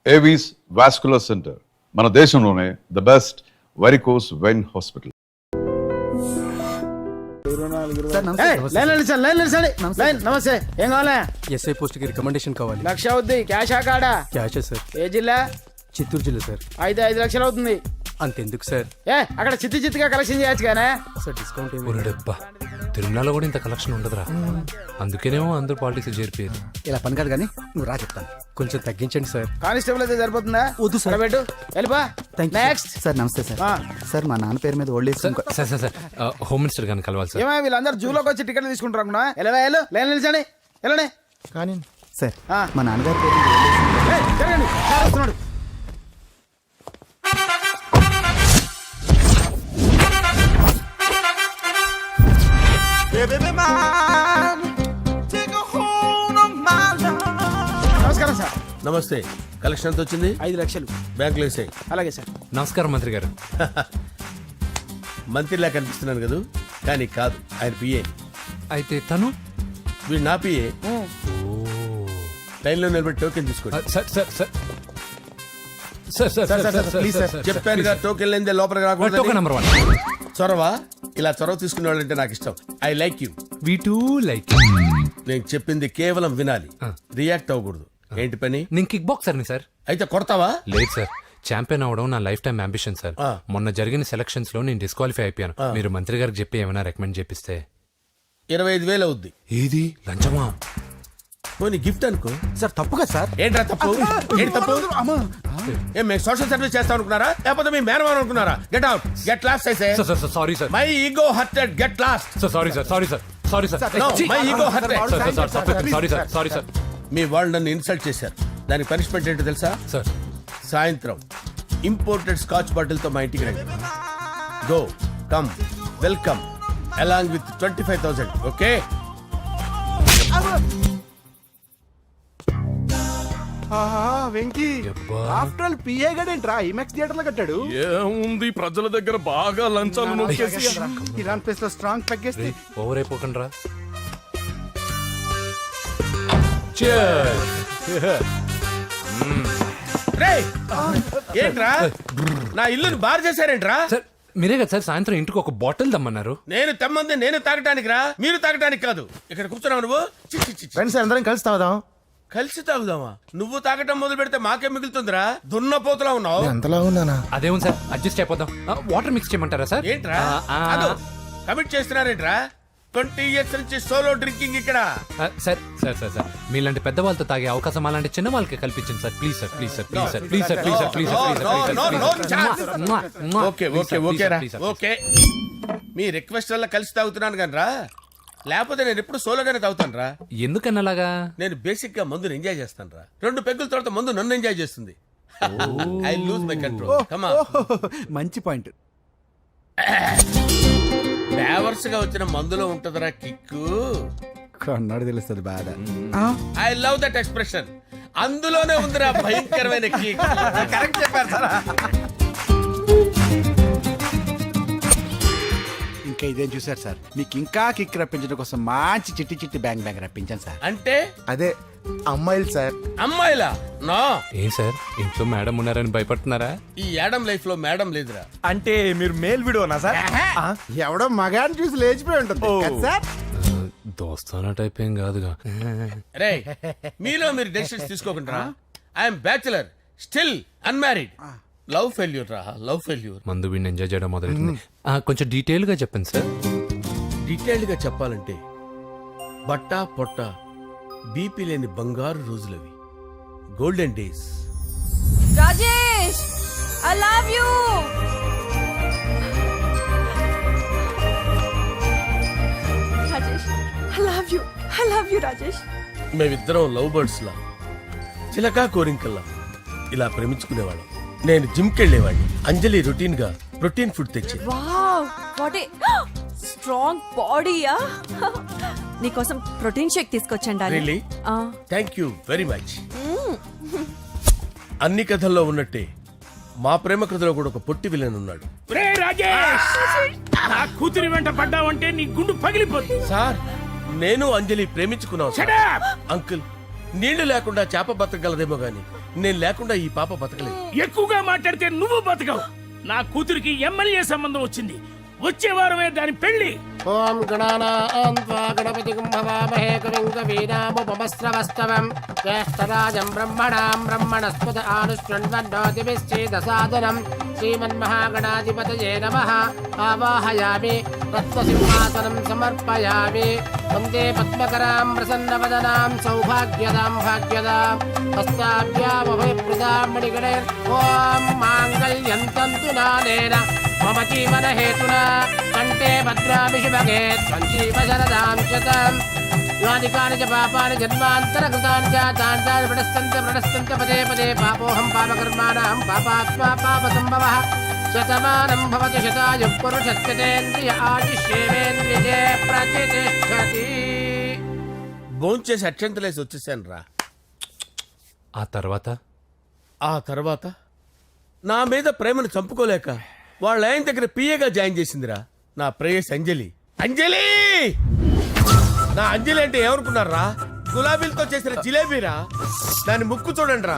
Avis vascular centre, మన దేశంలోనే the best varicose vein hospital. నమస్తే, ఏం కావాలా? ఎస్ఐ పోస్ట్ కి రికమెండేషన్ కావాలి. 1,00,000 అవుద్ది. క్యాషా కాడా? క్యాషే సార్. ఏ జిల్లా? చిత్తూరు జిల్లా సార్. అయితే 5 లక్షలు అవుతుంది. అంతెందుకు సార్? అక్కడ చిత్తుగా కలెక్షన్ చేయొచ్చు కానీ సార్ డిస్కౌంట్ ఏమి? ఒరేడబ్బా, తిరుమలలో కూడా ఇంత కలెక్షన్ ఉండదురా. అందుకేనేమో అందరూ పాలిటిక్స్ చేరిపోయారు. ఇలా పని కాదు కానీ నువ్వు రా చెప్తాను. కొంచెం తగ్గించండి సార్. కానిస్టేబుల్ అయితే సరిపోతుందా? వద్దు సార్. పెట్టు, వెళ్ళిపా. నెక్స్ట్. సార్ నమస్తే సార్. సార్ మా నాన్న పేరు మీద old age sir sir sir home minister గారిని కలవాలి సార్. ఏమో వీళ్ళందరూ జూలోకి వచ్చి టికెట్లు తీసుకుంటారు అనుకున్నా. లైన్ నిలిచండి, వెళ్ళండి. కానీ సార్ మా నాన్నగారి పేరు మీద old age జరగండి, సార్ వస్తున్నాడు. నమస్కారం సార్. నమస్తే. కలెక్షన్ ఎంత వచ్చింది? 5 లక్షలు. బ్యాంకులో వేసాయి. అలాగే సార్. నమస్కారం మంత్రి గారు. మంత్రిలా కనిపిస్తున్నాను కదా, కానీ కాదు, ఆయన పిఏ. అయితే తను వీడు నా పిఏ. లైన్లో నిలబడి టోకెన్ తీసుకోండి. Sir sir sir sir sir sir please, sir. చెప్పానుగా, టోకెన్ లేనిదే లోపలికి రాకూడదు. Token number 1. చొరవ, ఇలా చొరవ తీసుకునే వాళ్ళంటే నాకు ఇష్టం. I like you. We two like. నేను చెప్పింది కేవలం వినాలి, రియాక్ట్ అవ్వకూడదు. ఏంటి పని? నేను కిక్ బాక్సర్ని సార్. అయితే కొడతావా? లేదు సార్, ఛాంపియన్ అవడం నా లైఫ్ టైం అంబిషన్ సార్. ఆ. మొన్న జరిగిన సెలక్షన్స్ లో నేను డిస్క్వాలిఫై అయిపోయాను. మీరు మంత్రి గారికి చెప్పి ఏమైనా రికమెండ్ చేపిస్తే. 25,000 అవుద్ది. ఏది లంచమా? పోనీ గిఫ్ట్ అనుకో. సార్ తప్పుగా సార్. ఏంట్రా తప్పు? ఏంటి తప్పు? ఏం మేము సోషల్ సర్వీస్ చేస్తాం అనుకున్నారా, లేకపోతే మీ మేనమాన్ అనుకున్నారా? Get out, get lost. అయితే sir sir sorry sir. My ego hurted, get lost. Sir sorry sir, sorry sir, sorry sir. No, my ego hurt. Sorry sir, sorry sir. మీ వాళ్ళు నన్ను ఇన్సల్ట్ చేశారు. దానికి పనిష్మెంట్ ఏంటో తెలుసా? సార్ సాయంత్రం imported scotch bottle తో మా ఇంటికి రండి. Go, come, welcome along with 25,000. Okay? Venky after all PA గడేంట్రా ఇమెక్స్ థియేటర్ లో కట్టాడు. ఏముంది, ప్రజల దగ్గర బాగా లంచాలు నొక్కేసి ఇరాన్ ప్లేస్ లో స్ట్రాంగ్ తగ్గేస్తే ఓవర్ అయిపోకండి రా. రేయ్, ఏంట్రా నా ఇల్లుని బార్ చేశారేంట్రా? సార్ మీరే కదా సార్ సాయంత్రం ఇంటికి ఒక బాటిల్ దమ్మన్నారు. నేను తెమ్మంది నేను తాగటానికి రా, మీరు తాగటానికి కాదు. ఇక్కడ కూర్చున్నావు నువ్వు. చి, చి, చి, చి. ఫ్రెండ్స్ అందరం కలిసి తాగుదాం. కలిసి తాగుదామా? నువ్వు తాగటం మొదలు పెడితే మాకే మిగులుతుందిరా. దున్నపోతులా ఉన్నావు. ఎంతలా ఉన్నానా? అదేమో సార్, అడ్జస్ట్ అయిపోదాం. వాటర్ మిక్స్ చేయమంటారా సార్? ఏంట్రా కమిట్ చేస్తున్నారేంట్రా? 20 years నుంచి సోలో డ్రింకింగ్ ఇక్కడ. సార్ సార్ సార్ సార్ మీలాంటి పెద్ద వాళ్ళతో తాగే అవకాశం అలాంటి చిన్న వాళ్ళకి కల్పించండి sir. Please sir, please sir, please sir, please sir, please sir, please sir. Okay okay okay రా, ఓకే. మీ రిక్వెస్ట్ వల్ల కలిసి తాగుతున్నాను కానీ రా, లేకపోతే నేను ఎప్పుడు సోలోగానే తాగుతాను రా. ఎందుకన్నా అలాగా? నేను బేసిక్ గా మందుని ఎంజాయ్ చేస్తాను రా. 2 పెగ్గుల తర్వాత మందు నన్ను ఎంజాయ్ చేస్తుంది. I lose my control. Come on. మంచి పాయింట్. ఫ్లేవర్స్ గా వచ్చిన మందులో ఉంటదరా కిక్కు. కన్నాడు తెలుస్తుంది బాధ. I love that expression. అందులోనే ఉందిరా భయంకరమైన కిక్. కరెక్ట్ చెప్పారు సార్. ఇంకా ఇదేం చూసారు సార్, మీకు ఇంకా కిక్ రప్పించడం కోసం మంచి చిట్టి చిట్టి బ్యాంగ్ బ్యాంగ్ రప్పించాను సార్. అంటే అదే అమ్మాయిలు సార్. అమ్మాయిలా? నో. ఏం సార్ ఇంట్లో మేడం ఉన్నారని భయపడుతున్నారా? ఈ యాడమ్ లైఫ్ లో మేడం లేదురా. అంటే మీరు మేల్ వీడియోనా సార్? ఎవడో మగాన్ని చూసి లేచిపోయి ఉంటుంది కదా సార్. దోస్తానా టైప్ ఏం కాదుగా. రే, మీలో మీరు డెసిషన్స్ తీసుకోకుండా. I'm bachelor, still unmarried. Love failure రా, లవ్ ఫెయిల్యూర్. మందు వీడిని ఎంజాయ్ చేయడం మొదలైంది. కొంచెం డీటెయిల్ గా చెప్పండి సార్. డీటెయిల్డ్ గా చెప్పాలంటే బట్టా పొట్ట బీపీ లేని బంగారు రోజులవి, golden days. Rajesh, I love you. Rajesh, I love you. I love you, Rajesh. మేమిద్దరం లవ్ బర్డ్స్ లా, చిలకా కోరింకల్లా ఇలా ప్రేమించుకునేవాళ్ళం. నేను జిమ్ కెళ్ళేవాడిని. అంజలి రొటీన్ గా ప్రోటీన్ ఫుడ్ తెచ్చి. వావ్, వాట్ ఏ స్ట్రాంగ్ బాడీయా. నీకోసం ప్రోటీన్ షేక్ తీసుకొచ్చండి. Really? Thank you very much. అన్ని కథల్లో ఉన్నట్టే మా ప్రేమ కథలో కూడా ఒక పొట్టి విలన్ ఉన్నాడు. కూతురి వెంట పడ్డావంటే నీ గుండు పగిలిపోతుంది. సార్, నేను అంజలి ప్రేమించుకున్నాను. అంకుల్, నీళ్లు లేకుండా చేప బతకగలదేమో గాని నేను లేకుండా ఈ పాప బతకలేదు. ఎక్కువగా మాట్లాడితే నువ్వు బతకవు. నా కూతురికి ఎమ్మెల్యే సంబంధం వచ్చింది. వచ్చే వారమే దాని పెళ్లి. ఓం గణానాం త్వా గణపతిం భవామహే కవిం కవీనాముపమస్రవస్తవం జ్యేష్ఠరాజం బ్రహ్మణాం బ్రహ్మణస్పద ఆనుష్ణ్వన్నోతిభిశ్చేదసాదనం శ్రీమన్మహాగణాధిపతయే నమః. ఆవాహయామి రత్నసింహాసనం సమర్పయామి. వందే పద్మకరాం ప్రసన్నవదనాం సౌభాగ్యదాం భాగ్యదాం హస్తాభ్యామభయప్రదాం మణిగణే. ఓం మాంగళ్యం తంతు నానేన మమ జీవన హేతునా కంటే భద్రామి శుభగే సంజీవ శరదాం శతం. యాని కాని చ పాపాని జన్మాంతరకృతాని చ తాని తాని ప్రణశ్యంత పదే పదే పాపోహం పాపకర్మాణం పాపాత్మా పాపసంభవః. శతమానం భవతి శతాయుః పురుషస్యతేంద్రియ ఆయుష్యేవేంద్రియే ప్రతిష్టతి. భోంచేసి అక్షంతలేసి వచ్చేసాను రా. ఆ తర్వాత నా మీద ప్రేమను చంపుకోలేక వాళ్ళ ఆయన దగ్గర పిఏగా జాయిన్ చేసిందిరా నా ప్రేయస్ అంజలి. అంజలి నా అంజలి అంటే ఏమనుకున్నారా? గులాబీలతో చేసిన జిలేబీరా. దాని ముక్కు చూడండి రా,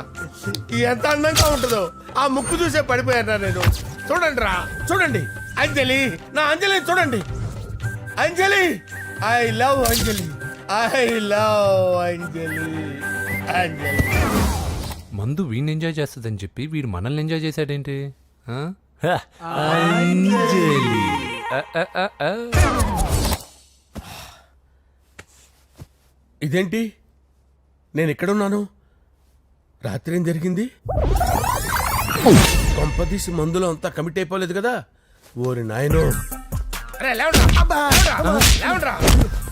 ఎంత అందంగా ఉంటుందో. ఆ ముక్కు చూసే పడిపోయారా నేను. చూడండి రా, చూడండి అంజలి, నా అంజలి చూడండి. Anjali, I love Anjali, I love Anjali. Anjali మందు వీడిని ఎంజాయ్ చేస్తుందని చెప్పి వీడు మనల్ని ఎంజాయ్ చేశాడేంటి? ఆ? అంజలి. ఇదేంటి, నేను ఎక్కడున్నాను? రాత్రి ఏం జరిగింది? కొంపదీసి మందులో అంతా కమిట్ అయిపోలేదు కదా? ఓరి నాయనో. అరే లేవండ్రా, అబ్బా, లేవండ్రా.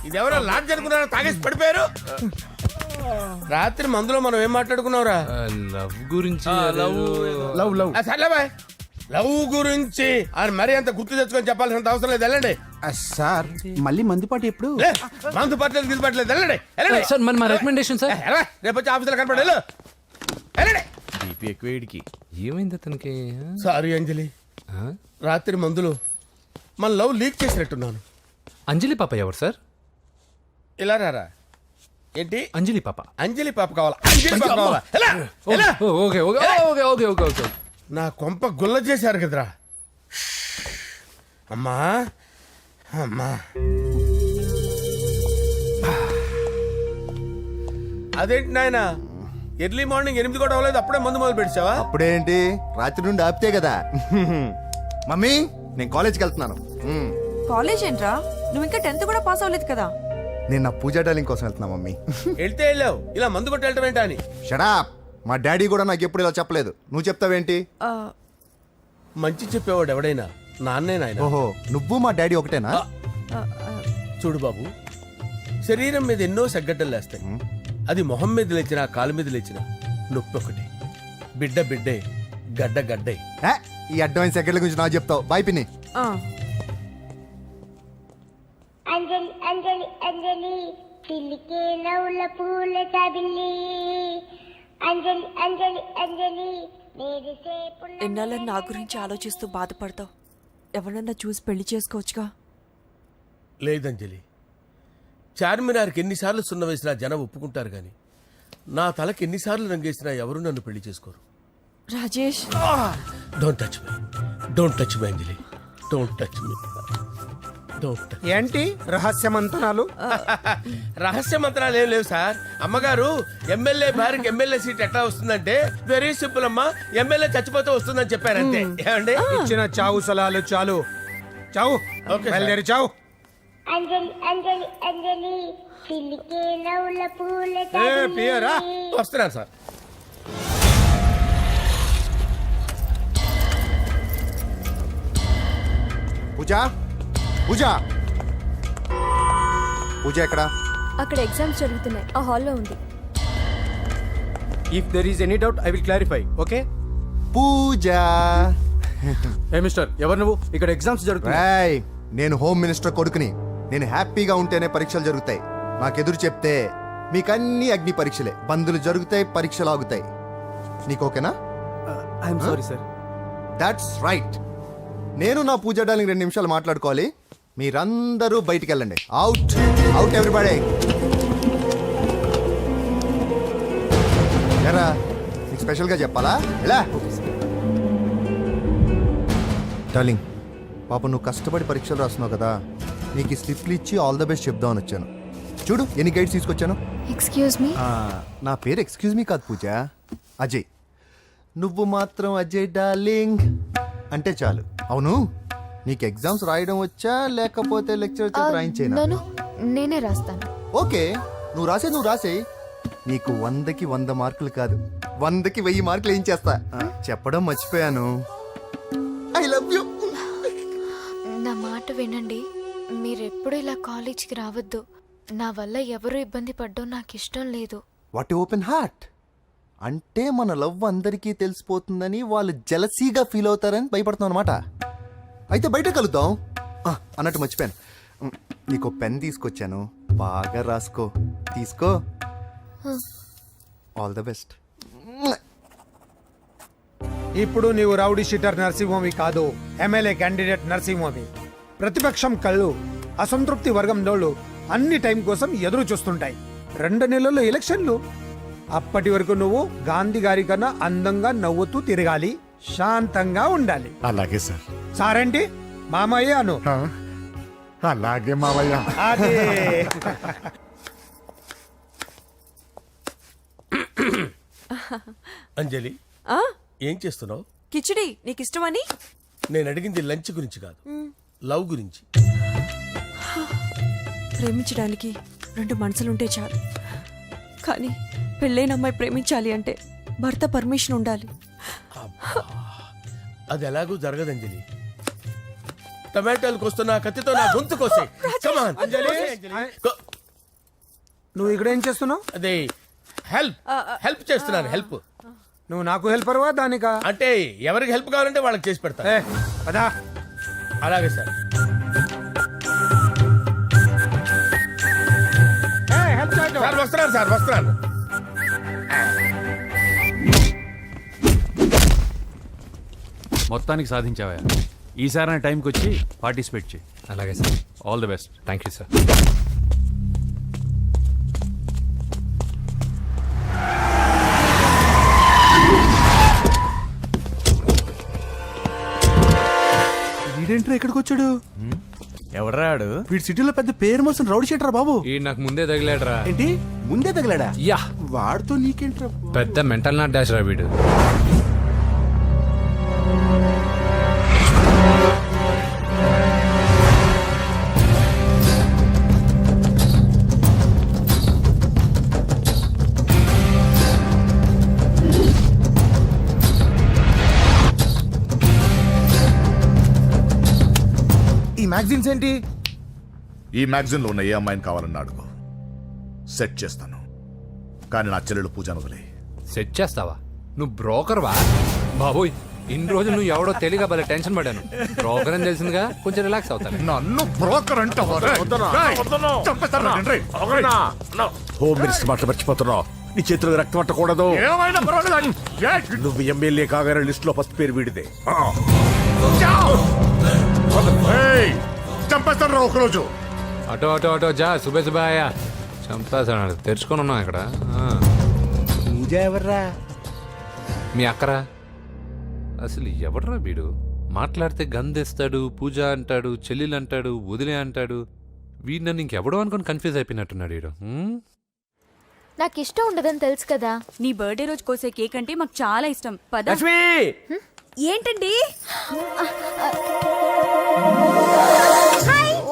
ఇదెవరో లాడ్జ్ అనుకున్నారో తాగేసి పడిపోయారు. రాత్రి మందులో మనం ఏం మాట్లాడుకున్నావురా? లవ్ గురించి. లవ్ లవ్ సర్లే బాయ్, లవ్ గురించి అని మరీ అంత గుర్తు తెచ్చుకొని చెప్పాల్సినంత అవసరం లేదు. వెళ్ళండి. సార్ మళ్ళీ మందుపాటి ఎప్పుడు? లే, మందు పట్టలేదు గిల్లు పట్టలేదు. వెళ్ళండి, వెళ్ళండి. సార్ మరి మా రికమెండేషన్ సార్. రేపు వచ్చి ఆఫీసులో కనపడి వెళ్ళు. వెళ్ళండి. బీపీ ఎక్కువ వీడికి. ఏమైంది అతనికి? సారీ అంజలి, రాత్రి మందులో మన లవ్ లీక్ చేసినట్టున్నాను. అంజలి పాప ఎవరు సార్? ఇలా రారా. ఏంటి అంజలి పాప? అంజలి పాప కావాలా? అంజలి పాప కావాలా? ఎలా? ఎలా? Okay okay okay okay okay okay. నా కొంప గుల్ల చేశారు కదరా. అమ్మా అమ్మా, అదేంటి నాయన, ఎర్లీ మార్నింగ్ 8 కూడా అవ్వలేదు, అప్పుడే మందు మొదలు పెడిచావా? అప్పుడేంటి, రాత్రి నుండి ఆపితే కదా. మమ్మీ, నేను కాలేజ్కి వెళ్తున్నాను. కాలేజ్ ఏంట్రా? నువ్వు ఇంకా 10th కూడా పాస్ అవ్వలేదు కదా. నేను నా పూజా డాలింగ్ కోసం వెళ్తున్నా మమ్మీ. వెళ్తే వెళ్ళావు, ఇలా మందు కొట్టి వెళ్ళటం ఏంటా అని. షడాప్. మా డాడీ కూడా నాకు ఎప్పుడు ఇలా చెప్పలేదు. నువ్వు చెప్తావేంటి? మంచి చెప్పేవాడు ఎవడైనా నాన్నే నాయన. ఓహో, నువ్వు మా డాడీ ఒకటేనా? చూడు బాబు, శరీరం మీద ఎన్నో సగ్గడ్డలు లేస్తాయి. అది మొహం మీద లేచినా కాలు మీద లేచినా నొప్పి ఒకటి. బిడ్డ బిడ్డే, గడ్డ గడ్డే. ఈ అడ్వాన్స్ సెకండ్ల గురించి నాకు చెప్తావు. బాయ్ పిన్ని. అంజలి అంజలి అంజలి పిల్లికే నవ్వుల పూల తబిల్లి. అంజలి అంజలి అంజలి ఎన్నాళ్ళ నా గురించి ఆలోచిస్తూ బాధపడతావు. ఎవరన్నా చూసి పెళ్లి చేసుకోవచ్చుగా. లేదంజలి, చార్మినార్కి ఎన్నిసార్లు సున్న వేసినా జనం ఒప్పుకుంటారు గాని నా తలకి ఎన్నిసార్లు రంగేసినా ఎవరు నన్ను పెళ్లి చేసుకోరు. Rajesh, don't touch me, don't touch me Anjali, don't touch me, don't touch. ఏంటి రహస్య మంతనాలు? రహస్య మంత్రాలు ఏం లేవు సార్. అమ్మగారు ఎమ్మెల్యే భార్యకి ఎమ్మెల్యే సీట్ ఎట్లా వస్తుందంటే వెరీ సింపుల్ అమ్మా, ఎమ్మెల్యే చచ్చిపోతే వస్తుందని చెప్పారు అంతే. ఏమండి, ఇచ్చిన చావు సలాలు చాలు. చావు. Okay sir. బయలుదేరి చావు. అంజలి అంజలి అంజలి పిల్లికే నవ్వుల పూల పియరా వస్తున్నాను సార్. పూజ, పూజ, పూజ ఎక్కడ? అక్కడ ఎగ్జామ్స్ జరుగుతున్నాయి, ఆ హాల్లో ఉంది. If there is any doubt I will clarify. Okay Pooja. ఏ మిస్టర్, ఎవరు నువ్వు? ఇక్కడ ఎగ్జామ్స్ జరుగుతున్నాయి. రాయ్, నేను హోమ్ మినిస్టర్ కొడుకుని. నేను హ్యాపీగా ఉంటేనే పరీక్షలు జరుగుతాయి. నాకెదురు చెప్తే మీకన్నీ అగ్ని పరీక్షలే. బందులు జరుగుతాయి, పరీక్షలు ఆగుతాయి. నీకు ఓకేనా? I'm sorry sir. That's right. నేను నా పూజ డాలింగ్ 2 నిమిషాలు మాట్లాడుకోవాలి. మీరందరూ బయటికి వెళ్ళండి. Out, out everybody. ఎరా, నీకు నీకు స్పెషల్గా చెప్పాలా ఎలా డార్లింగ్ పాప నువ్వు కష్టపడి పరీక్షలు రాస్తున్నావు కదా నీకు ఈ స్లిప్లు ఇచ్చి ఆల్ ద బెస్ట్ చెప్దామని వచ్చాను చూడు ఎన్ని గైడ్స్ తీసుకొచ్చాను ఎక్స్క్యూజ్ మీ నా పేరు ఎక్స్క్యూజ్ మీ కాదు పూజ అజయ్ నువ్వు మాత్రం అజయ్ డార్లింగ్ అంటే చాలు అవును నీకు ఎగ్జామ్స్ రాయడం వచ్చా లేకపోతే లెక్చర్ రాయించేనా నేనే రాస్తాను ఓకే నువ్వు రాసే నీకు 100కి 100 మార్కులు కాదు 100కి 1000 మార్కులు ఏం చేస్తా చెప్పడం మర్చిపోయాను ఐ లవ్ యూ నా మాట వినండి మీరెప్పుడు ఇలా కాలేజ్కి రావద్దు నా వల్ల ఎవరు ఇబ్బంది పడ్డం నాకు ఇష్టం లేదు వాట్ ఓపెన్ హార్ట్ అంటే మన లవ్ అందరికీ తెలిసిపోతుందని వాళ్ళు జలసీగా ఫీల్ అవుతారని భయపడుతున్నాం అనమాట అయితే బయట కలుద్దాం అన్నట్టు మర్చిపోయాను నీకు పెన్ తీసుకొచ్చాను బాగా రాసుకో తీసుకో ఆల్ ద బెస్ట్ ఇప్పుడు నీవు రౌడీ షీటర్ నరసింహమి కాదు ఎమ్మెల్యే క్యాండిడేట్ నరసింహమి ప్రతిపక్షం కళ్ళు అసంతృప్తి వర్గం నోళ్ళు అన్ని టైం కోసం ఎదురు చూస్తుంటాయి 2 నెలల్లో ఎలక్షన్లు అప్పటి వరకు నువ్వు గాంధీ గారి కన్నా అందంగా నవ్వుతూ తిరగాలి శాంతంగా ఉండాలి అలాగే సార్. సారేంటి మామయ్య అను అలాగే మావయ్య. అదే అంజలి ఏం చేస్తున్నావు? కిచిడి నీకు ఇష్టమని నేను అడిగింది లంచ్ గురించి కాదు, లవ్ గురించి. ప్రేమించడానికి 2 మనసులుంటే చాలు కానీ పెళ్ళైన అమ్మాయి ప్రేమించాలి అంటే భర్త పర్మిషన్ ఉండాలి. అది ఎలాగూ జరగదు అంజలి. టమాటాలు కోస్తున్నా కత్తితో నా గొంతు కోసే. నువ్వు ఇక్కడ ఏం చేస్తున్నావు? అదే హెల్ప్ చేస్తున్నాను. హెల్ప్ నువ్వు నాకు హెల్పర్వా దానికా? అంటే ఎవరికి హెల్ప్ కావాలంటే వాళ్ళకి చేసి పెడతా. పదా అలాగే సార్. సార్ వస్తున్నాను, సార్ వస్తున్నాను. మొత్తానికి సాధించావా? ఈసారి టైంకి వచ్చి పార్టిసిపేట్ చేయి. అలాగే sir. All the best. Thank you sir. వీడేంట్రా ఇక్కడికి వచ్చాడు? ఎవడ్రాడు? వీడి సిటీలో పెద్ద పేరు మోసిన రౌడీ షీటర్ బాబు. ఈ నాకు ముందే తగిలాడరా. ఏంటి ముందే తగిలాడా? యా, వాడితో నీకేంట్రా? పెద్ద మెంటల్ నాట్ డాష్ రా వీడు. ఈ మ్యాగజైన్స్ ఏంటి? ఈ మ్యాగజైన్ లో ఉన్న ఏ అమ్మాయిని కావాలని అడుగు, సెట్ చేస్తాను. కానీ నా చెల్లెలు పూజను వదిలే. సెట్ చేస్తావా? నువ్వు బ్రోకర్ వా? బాబోయ్, ఇన్ని రోజులు నువ్వు ఎవడో తెలియక భలే టెన్షన్ పడాను. బ్రోకర్ అని తెలిసిందిగా కొంచెం రిలాక్స్ అవుతాను. నన్ను బ్రోకర్ అంటావా? హోమ్ మినిస్టర్ మాట మర్చిపోతున్నావు. నీ చేతులకు రక్తం పట్టకూడదు. నువ్వు ఎమ్మెల్యే కాగానే లిస్ట్ లో ఫస్ట్ పేరు వీడిదే. చంపేస్తాను రా ఒకరోజు. అటో అటో అటో జా సుబే సుబాయా చంపేసాడు. తెరుచుకొని ఉన్నాం ఇక్కడ. పూజ ఎవర్రా? మీ అక్కరా? అసలు ఎవడరా వీడు? మాట్లాడితే గంధేస్తాడు, పూజ అంటాడు, చెల్లెలు అంటాడు, వదిలే అంటాడు. వీడు నన్ను ఇంకెవడో అనుకుని కన్ఫ్యూజ్ అయిపోయినట్టున్నాడు వీడు. నాకు ఇష్టం ఉండదని తెలుసు కదా. నీ బర్త్డే రోజు కోసే కేక్ అంటే మాకు చాలా ఇష్టం. పద. ఏంటండి?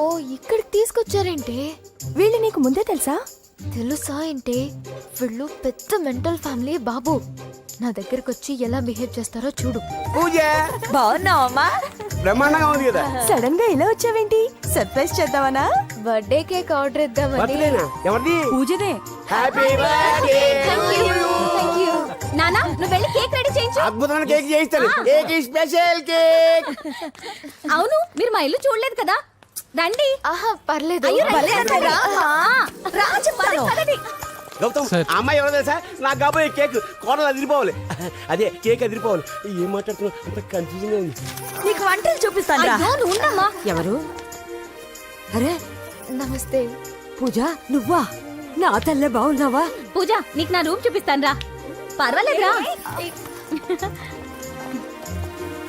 ఓ, ఇక్కడికి తీసుకొచ్చారేంటి? వీళ్ళు నీకు ముందే తెలుసా? తెలుసా ఏంటి? వీళ్ళు పెద్ద మెంటల్ ఫ్యామిలీ బాబు. నా దగ్గరకు వచ్చి ఎలా బిహేవ్ చేస్తారో చూడు. పూజ బాగున్నావమ్మా? బ్రహ్మాండంగా ఉంది కదా. సడన్ గా ఇలా వచ్చావేంటి? సర్ప్రైజ్ చేద్దామనా? బర్త్డే కేక్ ఆర్డర్ ఇద్దామని. ఎవరిది? పూజదే. Happy birthday. థాంక్యూ. నానా, నువ్వు వెళ్ళి కేక్ రెడీ చేయించు. అద్భుతమైన కేక్ చేయిస్తాను. Cake special cake. అవును, మీరు మా ఇల్లు చూడలేదు కదా. రండి. ఆహా, పర్లేదు. గౌతమ్, అమ్మాయి ఎవరో తెలుసా? నాకు కాబోయే కేక్ కోడలు అదిరిపోవాలి. అదే కేక్ అదిరిపోవాలి. ఏం మాట్లాడుతున్నావు? అంత కన్ఫ్యూజన్ ఉంది. నీకు వంటలు చూపిస్తాను. ఎవరు? అరే నమస్తే. పూజ, నువ్వా? నా తల్లే బాగున్నావా? పూజ, నీకు నా రూమ్ చూపిస్తాను రా. పర్వాలేదురా.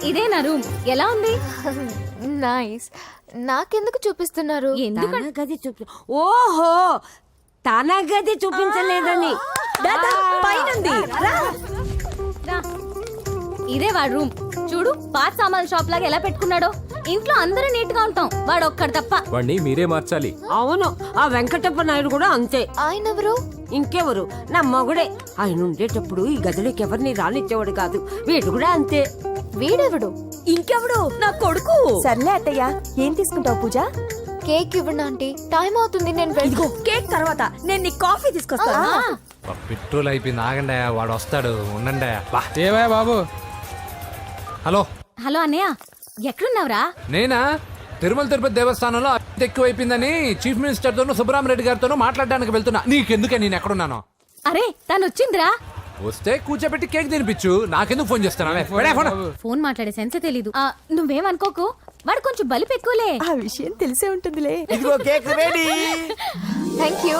ఇదే నా రూమ్. ఎలా ఉంది? నైస్. నాకెందుకు చూపిస్తున్నారు? తన గది చూపి ఓహో తన గది చూపించలేదని పైనుంది. ఇదే వాడు రూమ్. చూడు, పాత సామాన్ షాప్ లాగా ఎలా పెట్టుకున్నాడో. ఇంట్లో అందరూ నీట్ గా ఉంటాం, వాడు ఒక్కడు తప్ప. వాడిని మీరే మార్చాలి. అవును, ఆ వెంకటప్ప నాయుడు కూడా అంతే. ఆయన ఎవరు? ఇంకెవరు, నా మగుడే. ఆయన ఉండేటప్పుడు ఈ గదిలోకి ఎవరిని రానిచ్చేవాడు కాదు. వీడు కూడా అంతే. వీడెవడు? ఇంకెవడు, నా కొడుకు. సర్లే అత్తయ్య, ఏం తీసుకుంటావు పూజ? కేక్ ఇవ్వండి ఆంటీ, టైం అవుతుంది. నేను ఇదిగో కేక్ తర్వాత నేను నీ కాఫీ తీసుకొస్తాను. పెట్రోల్ అయిపోయింది, ఆగండి, వాడు వస్తాడు, ఉండండి. ఏవా బాబు? హలో హలో అన్నయ్య, ఎక్కడున్నావురా? నేనా తిరుమల తిరుపతి దేవస్థానంలో అత్యంత ఎక్కువైపోయిందని చీఫ్ మినిస్టర్ తోనూ సుబ్రహ్మరెడ్డి గారితోనూ మాట్లాడడానికి వెళ్తున్నా. నీకెందుకే నేను ఎక్కడున్నాను? అరే తను వచ్చిందిరా. వస్తే కూర్చోబెట్టి కేక్ తినిపించు, నాకెందుకు ఫోన్ చేస్తున్నా? ఫోన్ మాట్లాడే సెన్స్ తెలీదు. నువ్వేమనుకోకు, వాడు కొంచెం బలిపు ఎక్కువలే. ఆ విషయం తెలిసే ఉంటుందిలే. ఇదిగో కేక్ రెడీ. Thank you.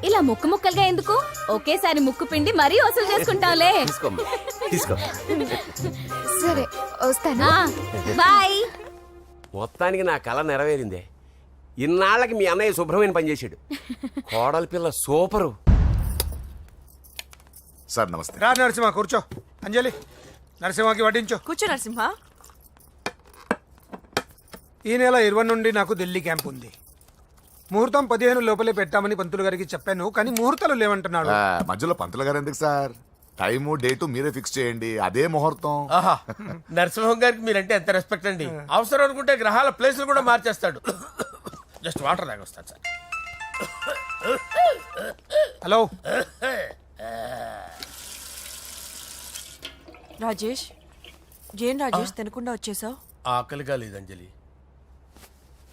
ఇలా ముక్కు ముక్కలుగా ఎందుకు? ఒకేసారి ముక్కు పిండి మరీ వసూలు చేసుకుంటావులే. తీసుకో. సరే వస్తానా, బాయ్. మొత్తానికి నా కళ నెరవేరిందే. ఇన్నాళ్ళకి మీ అన్నయ్య శుభ్రమైన పనిచేశాడు. కోడలి పిల్ల సూపరు. సార్ నమస్తే. రా నరసింహ, కూర్చో. అంజలి, నరసింహకి వడ్డించు. కూర్చో నరసింహ. ఈ నెల 20 నుండి నాకు ఢిల్లీ క్యాంప్ ఉంది. ముహూర్తం 15 లోపలే పెట్టామని పంతులు గారికి చెప్పాను, కానీ ముహూర్తాలు లేవంటున్నాడు. మధ్యలో పంతులు గారు ఎందుకు సార్? టైము డేటు మీరే ఫిక్స్ చేయండి, అదే ముహూర్తం. ఆహా, నరసింహం గారికి మీరంటే ఎంత రెస్పెక్ట్ అండి. అవసరం అనుకుంటే గ్రహాల ప్లేసులు కూడా మార్చేస్తాడు. జస్ట్ వాటర్ తాగొస్తాను సార్. హలో రాజేష్, ఏం రాజేష్ తినకుండా వచ్చేసావు? ఆకలిగా లేదు అంజలి.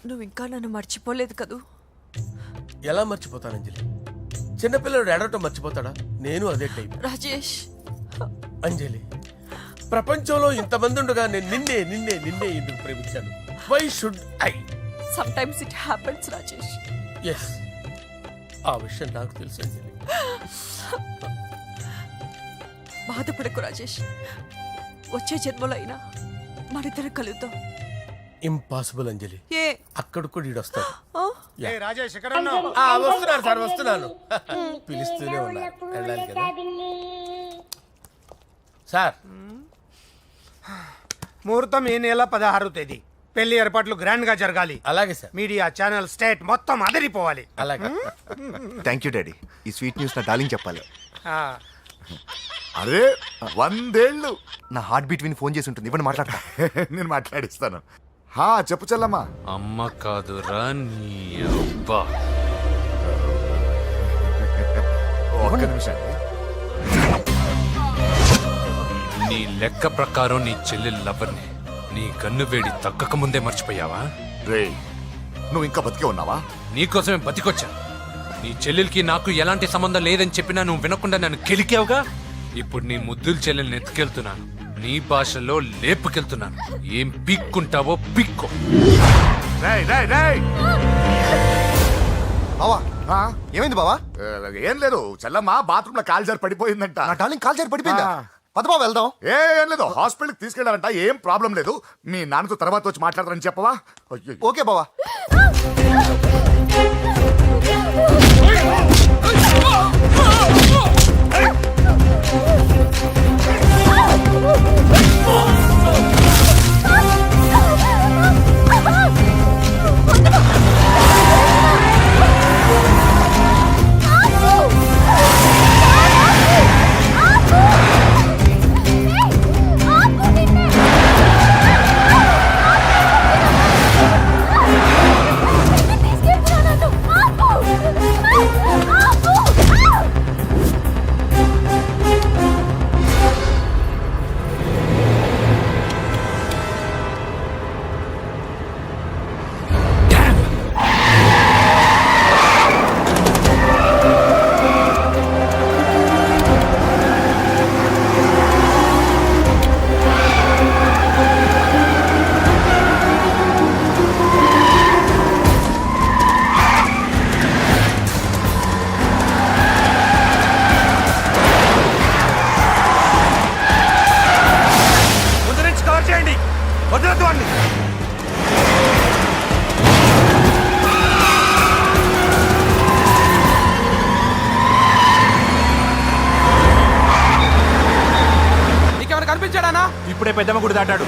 నువ్వు ఇంకా నన్ను మర్చిపోలేదు కదూ? ఎలా మర్చిపోతాను అంజలి? చిన్నపిల్లడు ఏడవటం మర్చిపోతాడా? నేను అదే టైప్. రాజేష్, అంజలి, ప్రపంచంలో ఇంతమంది ఉండగా నేను నిన్నే నిన్నే నిన్నే ఎందుకు ప్రేమించాను? Why should I? Sometimes it happens Rajesh. Yes, ఆ విషయం నాకు తెలుసు అంజలి. బాధపడకు రాజేష్, వచ్చే జన్మలో అయినా మరిద్దరు కలుద్దాం. ఇంపాసిబుల్ అంజలి. ఏ అక్కడ కూడా ఈడు వస్తాడు. ఏ రాజేష్, ఎక్కడ ఉన్నావు? వస్తున్నాను సార్, వస్తున్నాను. పిలుస్తూనే ఉన్నారు, వెళ్ళాలి కదా సార్. ముహూర్తం ఈ నెల 16వ తేదీ. పెళ్లి ఏర్పాట్లు గ్రాండ్ గా జరగాలి. అలాగే సార్. మీడియా ఛానల్ స్టేట్ మొత్తం అదిరిపోవాలి. అలాగే. Thank you daddy. ఈ స్వీట్ న్యూస్ నా డార్లింగ్ చెప్పాలి. అరే 100 ఏళ్ళు. నా హార్ట్ బీట్ విని ఫోన్ చేసి ఉంటుంది, ఇవ్వండి మాట్లాడతా. నేను మాట్లాడిస్తాను. హా చెప్పు చెల్లమ్మా. అమ్మ కాదురా నీ అబ్బా. ఒక్క నిమిషం. నీ లెక్క ప్రకారం నీ చెల్లెలు లవర్ని నీ కన్ను వేడి తగ్గక ముందే మర్చిపోయావా? రే, నువ్వు ఇంకా బతికే ఉన్నావా? నీకోసమే బతికొచ్చా. నీ చెల్లెలకి నాకు ఎలాంటి సంబంధం లేదని చెప్పినా నువ్వు వినకుండా నన్ను కెలికావుగా. ఇప్పుడు నీ ముద్దుల చెల్లెల్ని ఎత్తుకెళ్తున్నాను, నీ భాషలో లేపుకెళ్తున్నాను. ఏం పీక్కుంటావో పీక్కో. రేయ్ రేయ్ రేయ్. బావా, ఆ? ఏమైంది బావా? ఏం లేదు, చెల్లమ్మ బాత్రూమ్ లో కాలు జారి పడిపోయిందంట. నా డార్లింగ్ కాల్ చేరి పడిపోయిందా? పద బావ వెళ్దాం. ఏం లేదు, హాస్పిటల్కి తీసుకెళ్లారంట. ఏం ప్రాబ్లం లేదు. మీ నాన్నతో తర్వాత వచ్చి మాట్లాడతారని చెప్పవా? అయ్యో. ఓకే బావా. నానా ఇప్పుడే పెద్దమ్మ గుడి దాటాడు.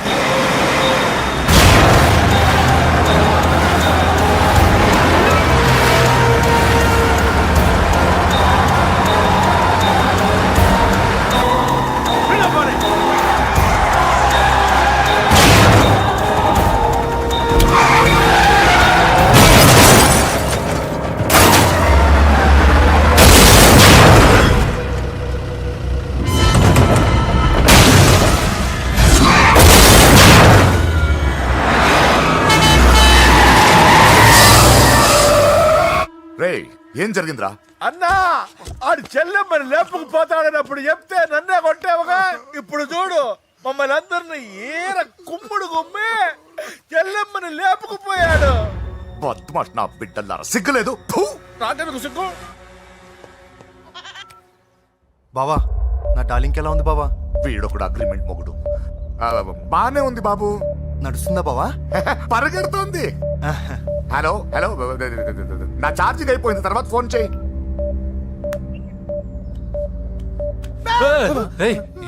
రే ఏం జరిగిందిరా? అన్నా ఆడు చెల్లెమ్మని లేపుకుపోతాడనప్పుడు చెప్తే నన్నే కొట్టావుగా. ఇప్పుడు చూడు మమ్మల్ని అందరిని ఏర కుమ్ముడు గుమ్మి చెల్లెమ్మని లేపుకుపోయాడు. బద్మాష్ నా బిడ్డల్లారా, సిగ్గులేదు? ఫు! నాకెందుకు సిగ్గు? బావా నా డార్లింగ్ ఎలా ఉంది బావా? వీడొకడు అగ్రిమెంట్ మొగుడు. బానే ఉంది బాబు. నడుస్తుందా బావా? పరిగెడుతోంది. హలో హలో, నా ఛార్జింగ్ అయిపోయింది, తర్వాత ఫోన్ చేయి.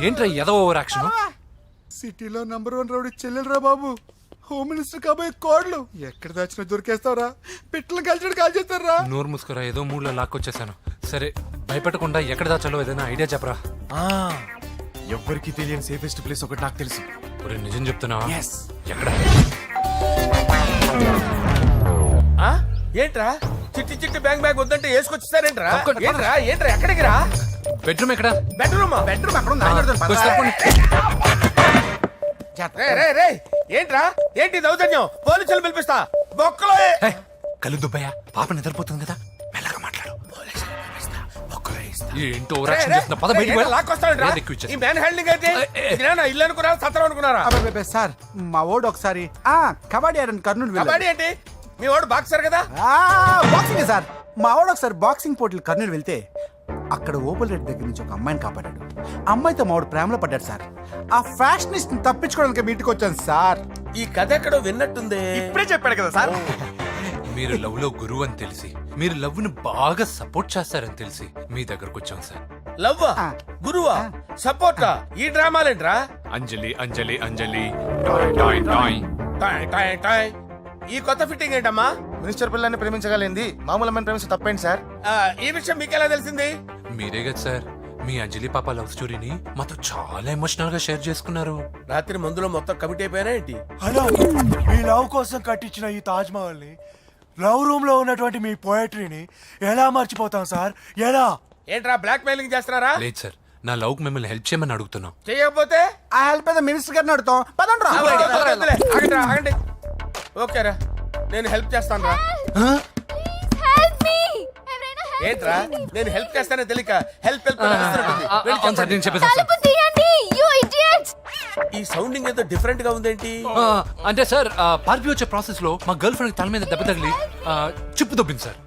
ఏంట్రా ఎదో ఓవర్ యాక్షన్? సిటీలో నంబర్ 1 రౌడీ చెల్లెలరా బాబు. హోమ్ మినిస్టర్ కాబోయే కోడ్లు ఎక్కడ దాచినా దొరికేస్తావరా? పిట్టలు కలిసి కాల్ చేస్తారా? నోరు మూసుకురా, ఏదో మూడ్లో లాక్కొచ్చేసాను. సరే భయపెట్టకుండా ఎక్కడ దాచాలో ఏదైనా ఐడియా చెప్పరా. ఎవ్వరికి తెలియని సేఫెస్ట్ ప్లేస్ ఒకటి నాకు తెలుసు. ఒరే నిజం చెప్తున్నావా? ఎక్కడ? ఆ? ఏంట్రా చిట్టి చిట్టి బ్యాంగ్ బ్యాగ్ వద్దంటే వేసుకొచ్చేసారేంట్రా? ఏంట్రా ఏంట్రా ఎక్కడికి రా? బెడ్రూమ్ ఎక్కడ? బెడ్రూమ్ అక్కడ ఉంది. కొంచెం తప్పండి. రే ఏంట్రా ఏంటి దౌర్జన్యం? పోలీసులు పిలిపిస్తా బొక్కలో. కళ్ళు దుబ్బయ్యా, పాప నిద్రపోతుంది కదా, మెల్లగా మాట్లాడు. ఏంటో ఓవర్ యాక్షన్ చేస్తున్నా, పద బయటికి వెళ్ళు. లాక్కొస్తాడంట్రా ఏది ఎక్కువ ఇచ్చేస్తా. ఈ మ్యాన్ హ్యాండింగ్ అయితే ఇదేనా ఇల్లు అనుకున్నారా సత్రం అనుకున్నారా? అబ్బే సార్ మా ఓడు ఒకసారి కబడ్డీ ఆడని కర్నూలు కబడ్డీ ఏంటి? మీ వాడు బాక్సర్ కదా? Boxing sir. మా వాడు ఒకసారి బాక్సింగ్ పోటీలు కర్నూలు వెళ్తే అక్కడ ఓపెల్ రెడ్డి దగ్గర నుంచి ఒక అమ్మాయిని కాపాడాడు. అమ్మాయితో మావాడు ప్రేమలో పడ్డాడు సార్. ఆ ఫ్యాషనిస్ట్ తప్పించుకోవడానికి మీటికి వచ్చాను సార్. ఈ కథ ఎక్కడో విన్నట్టుంది. ఇప్పుడే చెప్పాడు కదా సార్. మీరు లవ్ లో గురువు అని తెలిసి, మీరు లవ్ ను బాగా సపోర్ట్ చేస్తారని తెలిసి మీ దగ్గరకు వచ్చాం సార్. లవ్వా గురువా సపోర్టా? ఈ డ్రామాలేంట్రా? Anjali Anjali Anjali toy toy toy. Toy toy toy. ఈ కొత్త ఫిట్టింగ్ ఏంటమ్మా? మినిస్టర్ పిల్లని ప్రేమించగలిగింది మామూలు అమ్మని ప్రేమించి తప్పేంటి సార్? ఈ విషయం మీకెలా తెలిసింది? మీరే కదా సార్ మీ అంజలి పాప లవ్ స్టోరీని మాతో చాలా ఎమోషనల్ గా షేర్ చేసుకున్నారు. రాత్రి మందులో మొత్తం కమిటీ అయిపోయినా ఏంటి? హలో, మీ లవ్ కోసం కట్టించిన ఈ తాజ్ మహల్ ని, లవ్ రూమ్ లో ఉన్నటువంటి మీ పోయట్రీని ఎలా మర్చిపోతాం సార్? ఎలా? ఏంట్రా బ్లాక్ మెయిలింగ్ చేస్తున్నారా? లేదు సార్, నా లవ్ కు మిమ్మల్ని హెల్ప్ చేయమని అడుగుతున్నాం. చేయకపోతే ఆ హెల్ప్ అయితే మినిస్టర్ గారిని అడుగుతాం. పదండి రా. వద్దులే, ఆగండి రా, ఆగండి. ఓకేరా నేను హెల్ప్ చేస్తాను రా. ఏంట్రా నేను హెల్ప్ చేస్తానే తెలియక హెల్ప్ హెల్ప్ అవును సార్, నేను చెప్పేసాను సార్. ఈ సౌండింగ్ ఏదో డిఫరెంట్ గా ఉందేంటి? అంటే సార్ పార్టీ వచ్చే ప్రాసెస్ లో మా గర్ల్ ఫ్రెండ్ తల మీద దెబ్బ తగిలి చిప్పు దొబ్బింది సార్.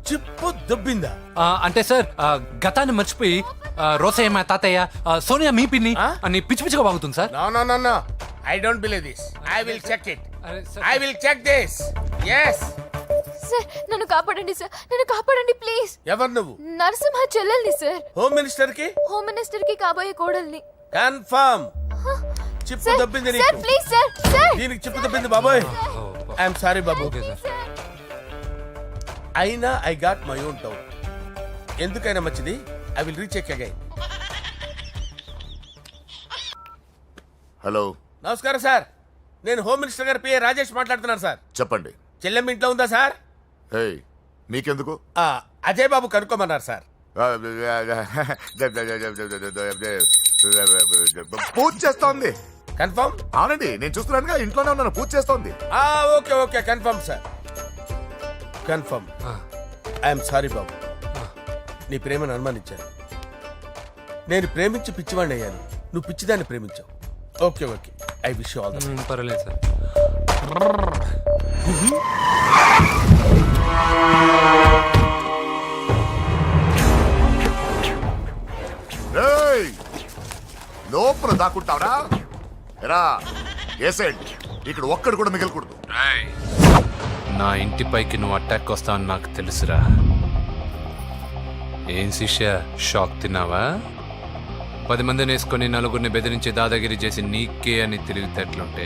చిప్పు దొబ్బిందా? అంటే సార్ గతాన్ని మర్చిపోయి రోసయ్య మా తాతయ్య, సోనియా మీ పిన్ని అని పిచ్చి పిచ్చిగా వాగుతుంది sir. No I don't believe this. I will check it. I will check this. yes sir నన్ను కాపాడండి సార్, నన్ను కాపాడండి ప్లీజ్. ఎవరు నువ్వు? నరసింహ చెల్లెల్ని సార్. హోమ్ మినిస్టర్ కి? హోమ్ మినిస్టర్ కి కాబోయే కోడల్ని. కన్ఫర్మ్. చిప్పు దొబ్బింది సార్ నీకు. Please sir. సార్ దీనికి చిప్పు దొబ్బింది బాబోయ్. ఐఎమ్ సారీ బాబు. Okay sir. అయినా I got my own doubt. ఎందుకైనా మంచిది I will recheck again. Hello, నమస్కారం సార్, నేను హోమ్ మినిస్టర్ గారి పిఏ రాజేష్ మాట్లాడుతున్నాను సార్. చెప్పండి. చెల్లెమ్మ ఇంట్లో ఉందా సార్? హే, మీకెందుకు? అజయ్ బాబు కనుక్కోమన్నారు సార్. పూజ చేస్తోంది. కన్ఫర్మ్? అవునండి, నేను చూస్తున్నానుగా, ఇంట్లోనే ఉన్నాను, పూజ చేస్తోంది. Okay okay confirm sir, confirm. I'm sorry బాబు, నీ ప్రేమను అనుమానించాను. నేను ప్రేమించి పిచ్చివాడిని అయ్యాను, నువ్వు పిచ్చిదాన్ని ప్రేమించావు. Okay okay, I wish you all the best. పర్వాలేదు సార్. లోపల దాక్కుంటావరా? ఎరా ఏసెంట్, ఇక్కడ ఒక్కడు కూడా మిగలకూడదు. నా ఇంటిపైకి నువ్వు అటాక్ వస్తావని నాకు తెలుసురా. ఏం శిష్య, షాక్ తిన్నావా? 10 మందిని వేసుకొని నలుగురిని బెదిరించి దాదాగిరి చేసి నీకే అని తెలివితేటలుంటే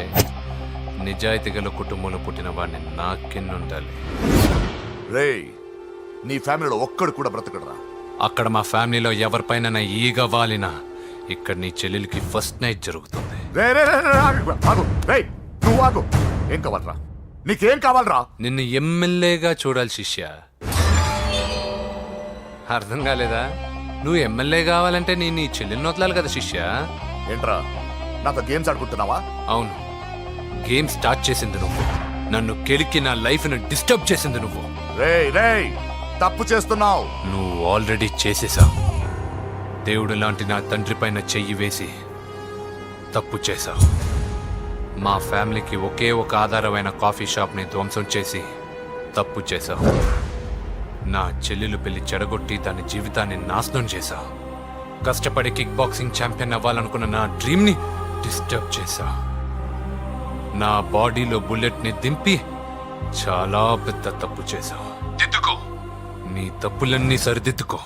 నిజాయితీ గల కుటుంబంలో పుట్టిన వాడిని నాకెన్నుండాలి. రేయ్, నీ ఫ్యామిలీలో ఒక్కడు కూడా బ్రతకడరా. అక్కడ మా ఫ్యామిలీలో ఎవరిపైన ఈగ వాలినా ఇక్కడ నీ చెల్లెలికి ఫస్ట్ నైట్ జరుగుతుంది. రే రే రే రే, ఆగు. రేయ్, నువ్వు ఆగు. ఏం కావాలరా? నీకేం కావాలరా? నిన్ను ఎమ్మెల్యేగా చూడాలి శిష్య. అర్థం కాలేదా? నువ్వు ఎమ్మెల్యే కావాలంటే నేను నీ చెల్లెల్ని వదలాలి కదా శిష్య. ఏంట్రా, నాతో గేమ్స్ ఆడుకుంటున్నావా? అవును, గేమ్ స్టార్ట్ చేసింది నువ్వు. నన్ను కెలికి నా లైఫ్ ను డిస్టర్బ్ చేసింది నువ్వు. రేయ్ రేయ్, తప్పు చేస్తున్నావు. నువ్వు ఆల్రెడీ చేసేసావు. దేవుడు లాంటి నా తండ్రి పైన చెయ్యి వేసి తప్పు చేశావు. మా ఫ్యామిలీకి ఒకే ఒక ఆధారమైన కాఫీ షాప్ని ధ్వంసం చేసి తప్పు చేశావు. నా చెల్లెలు పెళ్లి చెడగొట్టి దాని జీవితాన్ని నాశనం చేశావు. కష్టపడి కిక్ బాక్సింగ్ ఛాంపియన్ అవ్వాలనుకున్న నా డ్రీమ్ని డిస్టర్బ్ చేశావు. నా బాడీలో బుల్లెట్ని దింపి చాలా పెద్ద తప్పు చేశావు. దిద్దుకో, నీ తప్పులన్నీ సరిదిద్దుకో.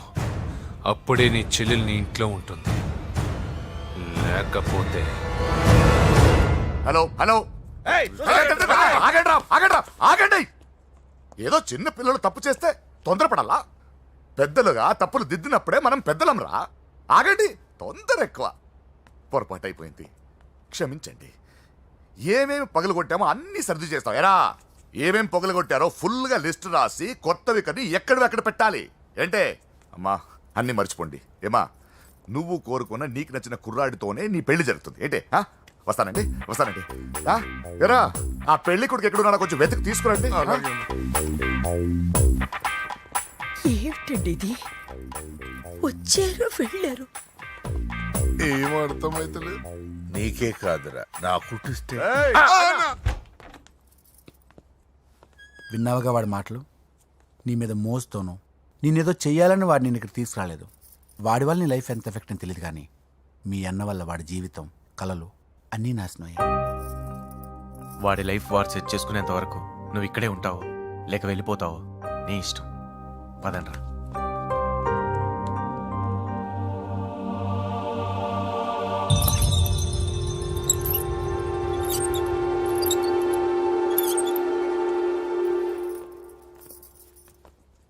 అప్పుడే నీ చెల్లెలు నీ ఇంట్లో ఉంటుంది. లేకపోతే హలో హలో, ఆగండి. ఏదో చిన్న పిల్లలు తప్పు చేస్తే తొందరపడాలా? పెద్దలుగా తప్పులు దిద్దినప్పుడే మనం పెద్దలంరా. ఆగండి, తొందర ఎక్కువ. పొరపాటు అయిపోయింది, క్షమించండి. ఏమేమి పగలగొట్టామో అన్ని సర్ది చేస్తాం. ఎరా, ఏమేమి పగలగొట్టారో ఫుల్గా లిస్ట్ రాసి కొత్తవి కని ఎక్కడ పెట్టాలి. ఏంటే అమ్మా, అన్ని మర్చిపోండి. ఏమా, నువ్వు కోరుకున్న నీకు నచ్చిన కుర్రాడితోనే నీ పెళ్లి జరుగుతుంది. ఏంటే వస్తానండి. ఎరా, ఆ పెళ్లి కొడుకు ఎక్కడున్నా కొంచెం వెతికి తీసుకురండి. ఏమిటండి ఇది? వచ్చారు వెళ్ళారు. ఏం అర్థమైతలేదు. నీకే కాదురా, నా కుట్టిస్తే విన్నావుగా వాడి మాటలు. నీ మీద మోస్తోను నేనేదో చెయ్యాలని వాడు నేను ఇక్కడ తీసుకురాలేదు. వాడి వల్ల నీ లైఫ్ ఎంత ఎఫెక్ట్ అని తెలియదు, కానీ మీ అన్న వల్ల వాడి జీవితం, కలలు అన్నీ నాశనం అయ్యాయి. వాడి లైఫ్ వాడు సెట్ చేసుకునేంత వరకు నువ్వు ఇక్కడే ఉంటావు, లేక వెళ్ళిపోతావు, నీ ఇష్టం. పదండ్రా.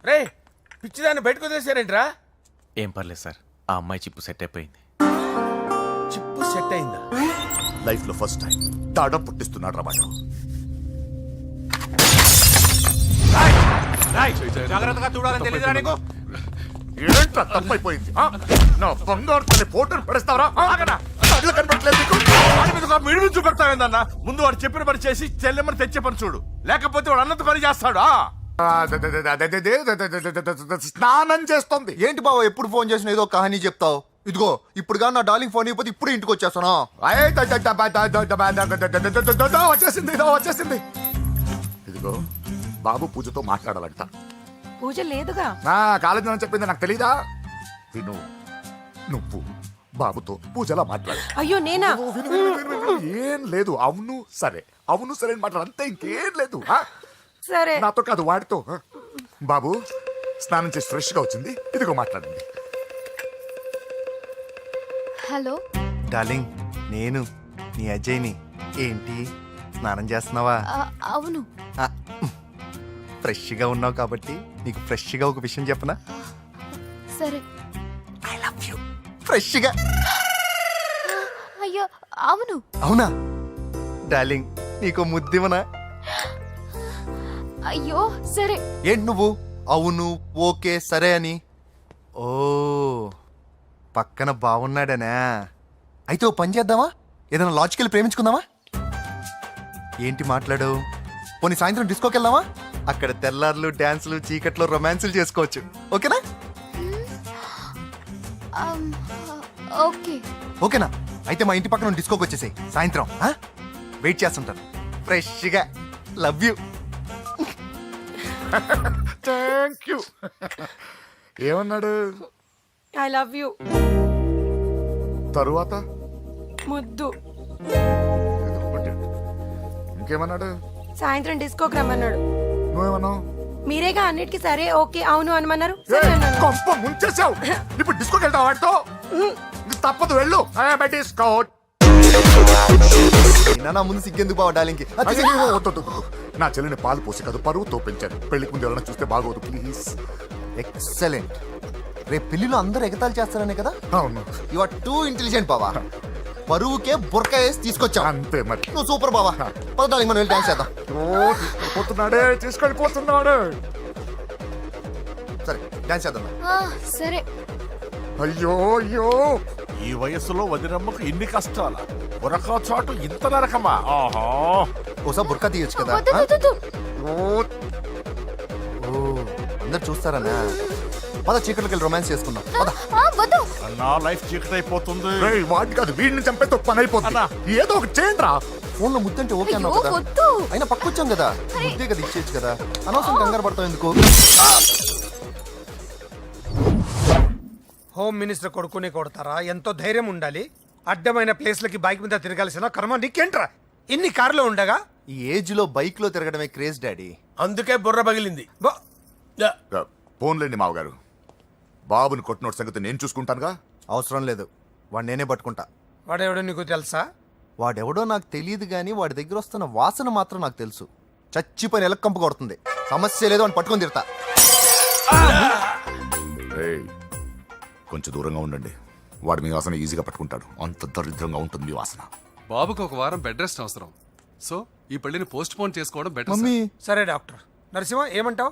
రే, పిచ్చిదాన్ని బయటకు వదిలేశారేంట్రా? ఏం పర్లేదు సార్, ఆ అమ్మాయి చిప్పు సెట్ అయిపోయింది. చిప్పు సెట్ అయిందా? లైఫ్ లో ఫస్ట్ టైం తాడం పుట్టిస్తున్నాడు రా వాడు. జాగ్రత్తగా చూడాలని తెలియదురా నీకు? ఏంట్రా తప్పైపోయింది? నా బంగారు తల్లి ఫోటోలు పడేస్తావరా? కళ్ళు కనపడట్లేదు నీకు? వాడి మీద ఒక మిడిమి చూపెడతావేందన్నా? ముందు వాడు చెప్పిన పని చేసి చెల్లెమ్మని తెచ్చే పని చూడు, లేకపోతే వాడు అన్నంత పని చేస్తాడు. స్నానం చేస్తుంది. ఏంటి బావ ఎప్పుడు ఫోన్ చేసినా ఏదో కహానీ చెప్తావు? ఇదిగో ఇప్పుడు నా డార్లింగ్ ఫోన్ అయిపోతే ఇప్పుడు ఇంటికి వచ్చేస్తాను. వచ్చేసింది. ఇదిగో బాబు పూజతో మాట్లాడాలంట. పూజ లేదుగా. కాలేజీ అని చెప్పింది నాకు తెలీదా? విను, నువ్వు బాబుతో పూజలా మాట్లాడు. అయ్యో నేనా? ఏం లేదు. అవును సరే అని మాట్లాడు, అంతే, ఇంకేం లేదు. సరే. నాతో కాదు, వాడితో. బాబు స్నానం చేసి ఫ్రెష్ గా వచ్చింది, ఇదిగో మాట్లాడండి. హలో డార్లింగ్, నేను నీ అజయ్ని. ఏంటి స్నానం చేస్తున్నావా? అవును. ఫ్రెష్గా ఉన్నావు కాబట్టి నీకు ఫ్రెష్గా ఒక విషయం చెప్పనా? సరే. I love you. ఫ్రెష్గా. అయ్యో అవును. అవునా డార్లింగ్, నీకు ముద్దివనా? అయ్యో సరే. ఏంటి నువ్వు అవును ఓకే సరే అని? ఓ, పక్కన బాగున్నాడనా? అయితే ఓ పని చేద్దామా? ఏదైనా లాజికల్ ప్రేమించుకుందామా? ఏంటి మాట్లాడు? పోనీ సాయంత్రం డిస్కోకి వెళ్దామా? అక్కడ తెల్లార్లు డాన్సులు, చీకట్లో రొమాన్సులు చేసుకోవచ్చు. ఓకేనా? ఓకే. ఓకేనా? అయితే మా ఇంటి పక్కన డిస్కోకి వచ్చేసాయి సాయంత్రం. వెయిట్ చేస్తుంటాను ఫ్రెష్గా. Love you. Thank you. ఏమన్నాడు? I love you. తరువాత ముద్దు. ఇంకేమన్నాడు? సాయంత్రం డిస్కోకి రమ్మన్నాడు. నువ్వేమన్నావు? మీరేగా అన్నిటికీ సరే ఓకే అవును అనమన్నారు. సరే అన్నాను. కొంప ముంచేసావు. ఇప్పుడు డిస్కోకి వెళ్తావు వాడితో? తప్పదు వెళ్ళు బెటిస్కోట్ నా ముందు సిగ్గెందుకు బావ డాలింగ్కి నా చెల్లిని పాలు పోసి కాదు పరువుతో పెంచాను. పెళ్లికి ముందు ఎవరైనా చూస్తే బాగోదు ప్లీజ్. ఎక్సలెంట్. రేపు పెళ్లిలో అందరూ ఎగతాళి చేస్తారనే కదా. అవును యు ఆర్ టూ ఇంటెలిజెంట్ బావా. పరువుకే బుర్క వేసి తీసుకొచ్చావు. అంతే మరి. నువ్వు సూపర్ బావా. పద డాలింగ్ మనం వెళ్ళి డాన్స్ చేద్దాం. పోతున్నాడే తీసుకెళ్ళిపోతున్నాడు. సరే డాన్స్ చేద్దాం. సరే. అయ్యో అయ్యో ఈ వయసులో వదినమ్మకు ఇన్ని కష్టాలా? ఒరక చోటు ఇంత నరకమా? ఆహా. ఓసారి బుర్కా తీయొచ్చు కదా. వద్దు, వద్దు, వద్దు. ఓ అందరు చూస్తారనా? పద చీకట్లోకి వెళ్ళి రొమాన్స్ చేసుకుందాం. పద. వద్దు. నా లైఫ్ చీకటి అయిపోతుంది. వాటి కాదు వీడిని చంపేతో పని అయిపోతుంది. ఏదో ఒకటి చేయండి రా. ఫోన్ లో ముద్దంటే ఓకే అన్నావు అయ్యో, కదా. వద్దు. అయినా పక్కొచ్చాం కదా, ముద్దే కదా ఇచ్చేయచ్చు కదా. అనవసరం కంగారు పడతావు ఎందుకు? హోమ్ మినిస్టర్ కొడుకుని కొడతారా? ఎంతో ధైర్యం ఉండాలి. అడ్డమైన ప్లేస్లకి బైక్ మీద తిరగాల్సిన కర్మ నీకేంట్రా? ఇన్ని కార్లో ఉండగా ఈ ఏజ్ లో బైక్ లో తిరగడమే క్రేజ్ డాడీ. అందుకే బుర్ర పగిలింది. ఫోన్లేండి మావగారు. బాబుని కొట్టినోటి సంగతి నేను చూసుకుంటానుగా. అవసరం లేదు, వాడు నేనే పట్టుకుంటా. వాడెవడో నీకు తెలుసా? వాడెవడో నాకు తెలియదు కానీ వాడి దగ్గర వస్తున్న వాసన మాత్రం నాకు తెలుసు. చచ్చిపోయిన ఎలక్కంపు కొడుతుంది. సమస్య లేదు అని పట్టుకొని తిడతా. కొంచెం దూరంగా ఉండండి. వాడు మీ వాసన ఈజీగా పట్టుకుంటాడు. అంత దరిద్రంగా ఉంటుంది మీ వాసన. బాబుకి ఒక వారం బెడ్ రెస్ట్ అవసరం. సో ఈ పెళ్లిని పోస్ట్ పోన్ చేసుకోవడం బెటర్. మమ్మీ సరే డాక్టర్. నరసింహ ఏమంటావు?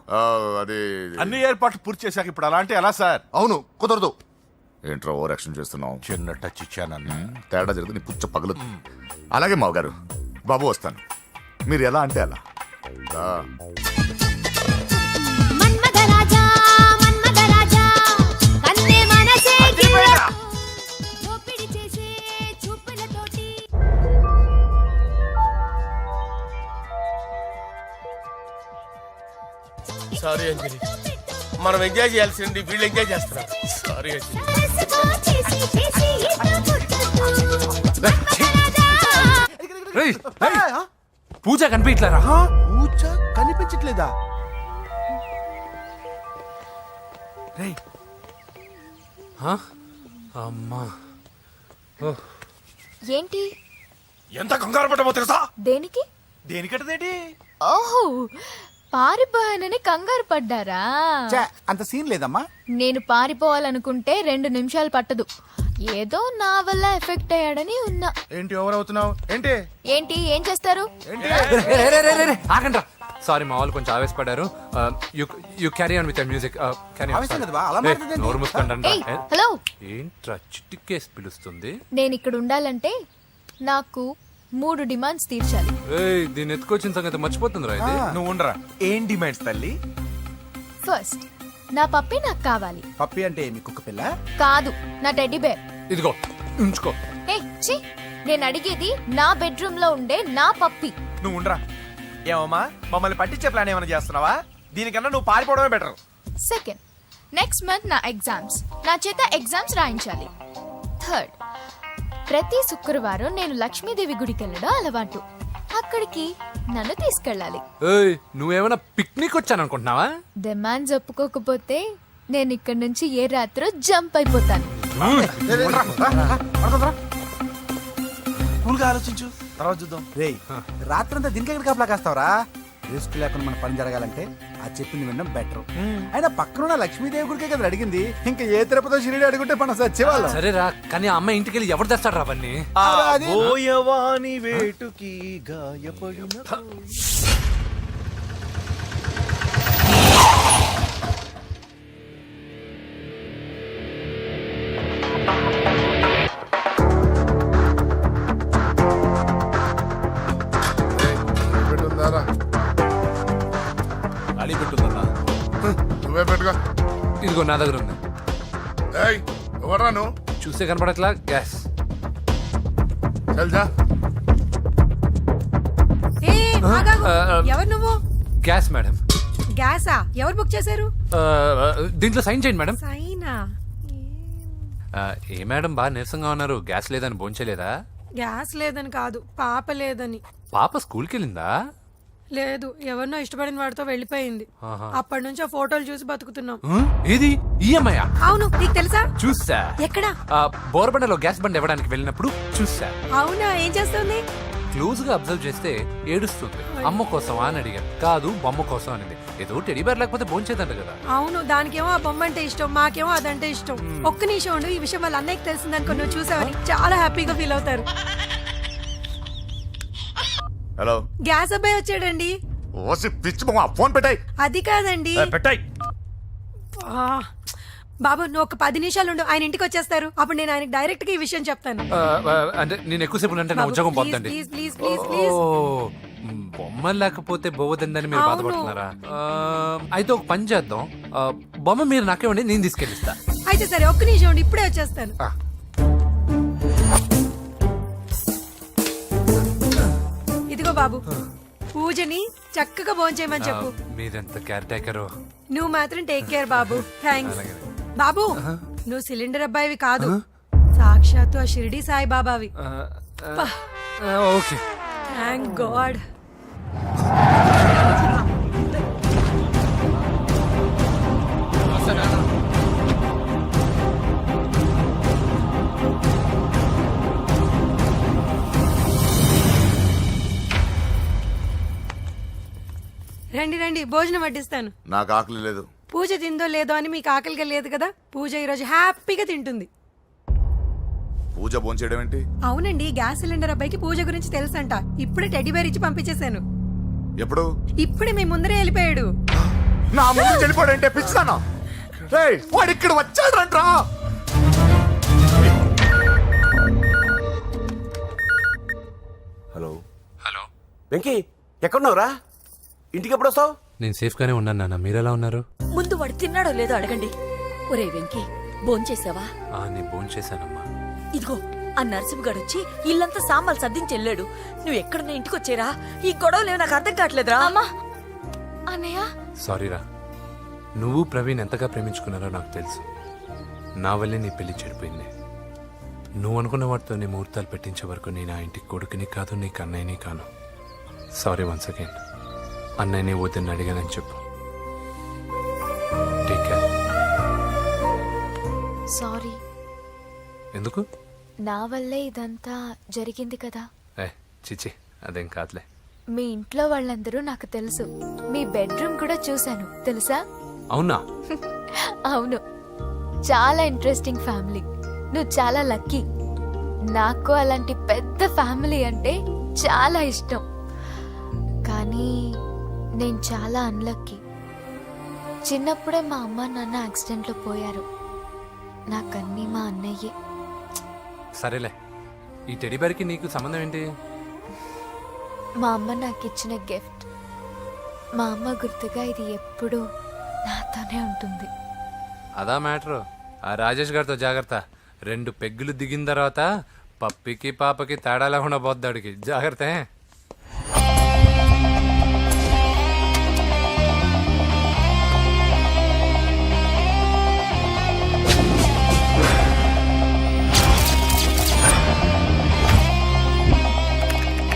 అది అన్ని ఏర్పాట్లు పూర్తి చేశాక ఇప్పుడు అలాంటి ఎలా సార్? అవును కుదరదు. ఏంట్రా ఓవర్ యాక్షన్ చేస్తున్నావు? చిన్న టచ్ ఇచ్చానన్న. తేడా జరిగింది నీ పుచ్చ పగలు. అలాగే మావగారు, బాబు వస్తాను. మీరు ఎలా అంటే అలా. సారీ అంజలి, మనం ఎంజాయ్ చేయాల్సింది వీళ్ళు ఎంజాయ్ చేస్తున్నారు. సారీ అంజలి. పూజ కనిపించలేరా? పూజ కనిపించట్లేదా? అమ్మా ఏంటి? ఎంత కంగారు పడ్డమో తెలుసా? దేనికి? దేనికంటదేంటి? ఓహో, పారిపోయానని కంగారు పడ్డారా? ఛే, అంత సీన్ లేదమ్మా. నేను పారిపోవాలనుకుంటే 2 నిమిషాలు పట్టదు. ఏదో నా వల్ల ఎఫెక్ట్ అయ్యాడని ఉన్నా. ఏంటి ఓవర్ అవుతున్నావు? ఏంటి ఏంటి ఏం చేస్తారు? ఆగండ్రా. సారీ మా వాళ్ళు కొంచెం ఆవేశపడ్డారు. You carry on with music. ఆవేశం కదా బా, అలా మాట్లాడేదేంటి? నోరు మూసుకోండి. ఏయ్, హలో. ఏంట్రా చిట్టికేసి పిలుస్తుంది? నేను ఇక్కడ ఉండాలంటే నాకు 3 డిమాండ్స్ తీర్చాలి. దీన్ని ఎత్తుకొచ్చిన సంగతి మర్చిపోతుందిరా ఇది. నువ్వు ఉండరా. ఏం డిమాండ్స్ తల్లి? ఫస్ట్, నా పప్పి నాకు కావాలి. పప్పి అంటే మీ కుక్క పిల్ల? కాదు, నా టెడ్డీ బేర్. ఇదిగో ఉంచుకో. ఛీ, నేను అడిగేది నా బెడ్రూమ్ లో ఉండే నా పప్పి. నువ్వు ఉండరా. ఏమమ్మా మమ్మల్ని పట్టించే ప్లాన్ ఏమైనా చేస్తున్నావా? దీనికన్నా నువ్వు పారిపోవడమే బెటర్. సెకండ్, నెక్స్ట్ మంత్ నా ఎగ్జామ్స్, నా చేత ఎగ్జామ్స్ రాయించాలి. థర్డ్, ప్రతి శుక్రవారం నేను లక్ష్మీదేవి గుడికి వెళ్ళడం అలవాటు. అక్కడికి నన్ను తీసుకెళ్ళాలి. నువ్వేమైనా పిక్నిక్ వచ్చాను అనుకుంటున్నావా? డిమాండ్స్ ఒప్పుకోకపోతే నేను ఇక్కడ నుంచి ఏ రాత్రో జంప్ అయిపోతాను. కూల్గా ఆలోచించు, తర్వాత చూద్దాం. రేయ్, రాత్రంతా దీనికి ఎక్కడ కాపలా కాస్తావరా? రిస్క్ లేకుండా మన పని జరగాలంటే ఆ చెప్పింది వినడం బెటర్. అయినా పక్కనున్న లక్ష్మీదేవి గుడికే కదా అడిగింది. ఇంకా ఏ తిరుపతి షిరిడి అడుగుంటే మనం సచ్చేవాళ్ళం. సరేరా, కానీ ఆ అమ్మాయి ఇంటికి వెళ్ళి ఎవరు తెస్తాడు రా అవన్నీ? ఓయవాని వేటుకి గాయపడిన అడి పెట్టుందన్నా. నువ్వే పెట్టుగా. ఇదిగో నా దగ్గర ఉంది. ఎవరా నువ్వు? చూస్తే కనపడట్లా? గ్యాస్. ఎవరు నువ్వు? Gas madam. గ్యాసా? ఎవరు బుక్ చేశారు? దీంట్లో సైన్ చేయండి మేడం. సైనా? ఏ మేడం బాగా నీరసంగా ఉన్నారు? గ్యాస్ లేదని భోంచలేదా? గ్యాస్ లేదని కాదు, పాప లేదని. పాప స్కూల్కి వెళ్ళిందా? లేదు, ఎవరినో ఇష్టపడిన వాడితో వెళ్ళిపోయింది. ఆహా. అప్పటి నుంచి ఆ ఫోటోలు చూసి బతుకుతున్నాం. ఏది ఈఎంఐ? అవును, నీకు తెలుసా? చూసా. ఎక్కడ? బోర్బండలో గ్యాస్ బండ్ ఇవ్వడానికి వెళ్ళినప్పుడు చూసా. అవునా, ఏం చేస్తుంది? క్లోజ్ గా అబ్జర్వ్ చేస్తే ఏడుస్తుంది. అమ్మ కోసం అని అడిగాను. కాదు, బొమ్మ కోసం అనింది. ఏదో టెడీ బేర్ లేకపోతే భోంచేదంట కదా. అవును, దానికేమో ఆ బొమ్మ అంటే ఇష్టం, మాకేమో అదంటే ఇష్టం. ఒక్క నిమిషం ఉండు, ఈ విషయం వాళ్ళ అన్నయ్యకి తెలిసిందనుకో, నువ్వు చూసావని చాలా హ్యాపీగా ఫీల్ అవుతారు. హలో, గ్యాస్ అబ్బాయి వచ్చాడండి. ఓసి పిచ్చి బొమ్మ, ఫోన్ పెట్టాయి. అది కాదండి. పెట్టాయి. ఆ, బాబు నువ్వు ఒక 10 నిమిషాలు ఉండు, ఆయన ఇంటికి వచ్చేస్తారు. అప్పుడు నేను ఆయనకి డైరెక్ట్ గా ఈ విషయం చెప్తాను. అంటే నేను ఎక్కువసేపు అంటే నా బాబు, ఉద్యోగం ప్లీజ్, పోతండి. Please, please, please, please. బొమ్మ లేకపోతే బోవదందని మీరు బాధపడుతున్నారా? అయితే ఒక పని చేద్దాం. బొమ్మ మీరు నాకేమండి, నేను తీసుకెళ్ళిస్తా. అయితే సరే, ఒక్క నిమిషం ఉండి, ఇప్పుడే వచ్చేస్తాను. ఇదిగో బాబు, పూజని చక్కగా భోంచేయమని చెప్పు. మీరెంత కేర్ టేకరు. నువ్వు మాత్రం టేక్ కేర్ బాబు. థ్యాంక్స్. బాబు, నువ్వు సిలిండర్ అబ్బాయివి కాదు, సాక్షాత్తు ఆ షిరిడి సాయి బాబావి. Okay, thank God. రండి రండి, భోజనం వడ్డిస్తాను. నాకు ఆకలి లేదు. పూజ తిందో లేదో అని మీకు ఆకలిగా లేదు కదా. పూజ ఈరోజు హ్యాపీగా తింటుంది. పూజ భోంచేయడం ఏంటి? అవునండి, గ్యాస్ సిలిండర్ అబ్బాయికి పూజ గురించి తెలుసంట. ఇప్పుడే టెడ్డీ బేర్ ఇచ్చి పంపించేశాను. ఎప్పుడు? ఇప్పుడే మీ ముందరే వెళ్ళిపోయాడు. నా ముందు చెడిపోడంటే పిచ్చిదానా? రేయ్, వాడు ఇక్కడ వచ్చాడంట్రా. హలో హలో వెంకీ, ఎక్కడున్నావురా? ఇంటికి ఎప్పుడు వస్తావు? నేను సేఫ్ గానే ఉన్నాను నాన్న. మీరెలా ఉన్నారు? ముందు వాడు తిన్నాడో లేదో అడగండి. ఒరే వెంకీ, భోంచేసావా? నేను భోంచేశానమ్మా. ఇదిగో, ఆ నరసింహగాడు వచ్చి ఇల్లంతా సామాన్లు సర్దించి వెళ్ళాడు. నువ్వు ఎక్కడున్నా ఇంటికి వచ్చేరా. ఈ గొడవలేవు నాకు అర్థం కావట్లేదురా. అమ్మా, అన్నయ్య, సారీరా. నువ్వు ప్రవీణ్ ఎంతగా ప్రేమించుకున్నారో నాకు తెలుసు. నా వల్లే నీ పెళ్లి చెడిపోయింది. నువ్వు అనుకున్న వాటితో నీ ముహూర్తాలు పెట్టించే వరకు నేను ఆ ఇంటికి కొడుకుని కాదు, నీకు అన్నయ్యని కాను. Sorry once again. అన్నయ్యని వద్దని అడిగానని చెప్పు. Take care. సారీ. ఎందుకు? నా వల్లే ఇదంతా జరిగింది కదా. చిచి, అదేం కాదులే. మీ ఇంట్లో వాళ్ళందరూ నాకు తెలుసు. మీ బెడ్రూమ్ కూడా చూశాను, తెలుసా? అవునా? అవును, చాలా ఇంట్రెస్టింగ్ ఫ్యామిలీ. నువ్వు చాలా లక్కీ. నాకు అలాంటి పెద్ద ఫ్యామిలీ అంటే చాలా ఇష్టం. కానీ నేను చాలా అన్లక్కీ. చిన్నప్పుడే మా అమ్మ నాన్న యాక్సిడెంట్లో పోయారు. నాకన్నీ మా అన్నయ్యే. సరేలే, ఈ టెడీ బేర్కి నీకు సంబంధం ఏంటి? మా అమ్మ నాకు ఇచ్చిన గిఫ్ట్. మా అమ్మ గుర్తుగా ఇది ఎప్పుడూ నాతోనే ఉంటుంది. అదా మ్యాటర్. ఆ రాజేష్ గారితో జాగ్రత్త. 2 పెగ్గులు దిగిన తర్వాత పప్పికి పాపకి తేడా లేకుండా పోద్దాడికి. జాగ్రత్త.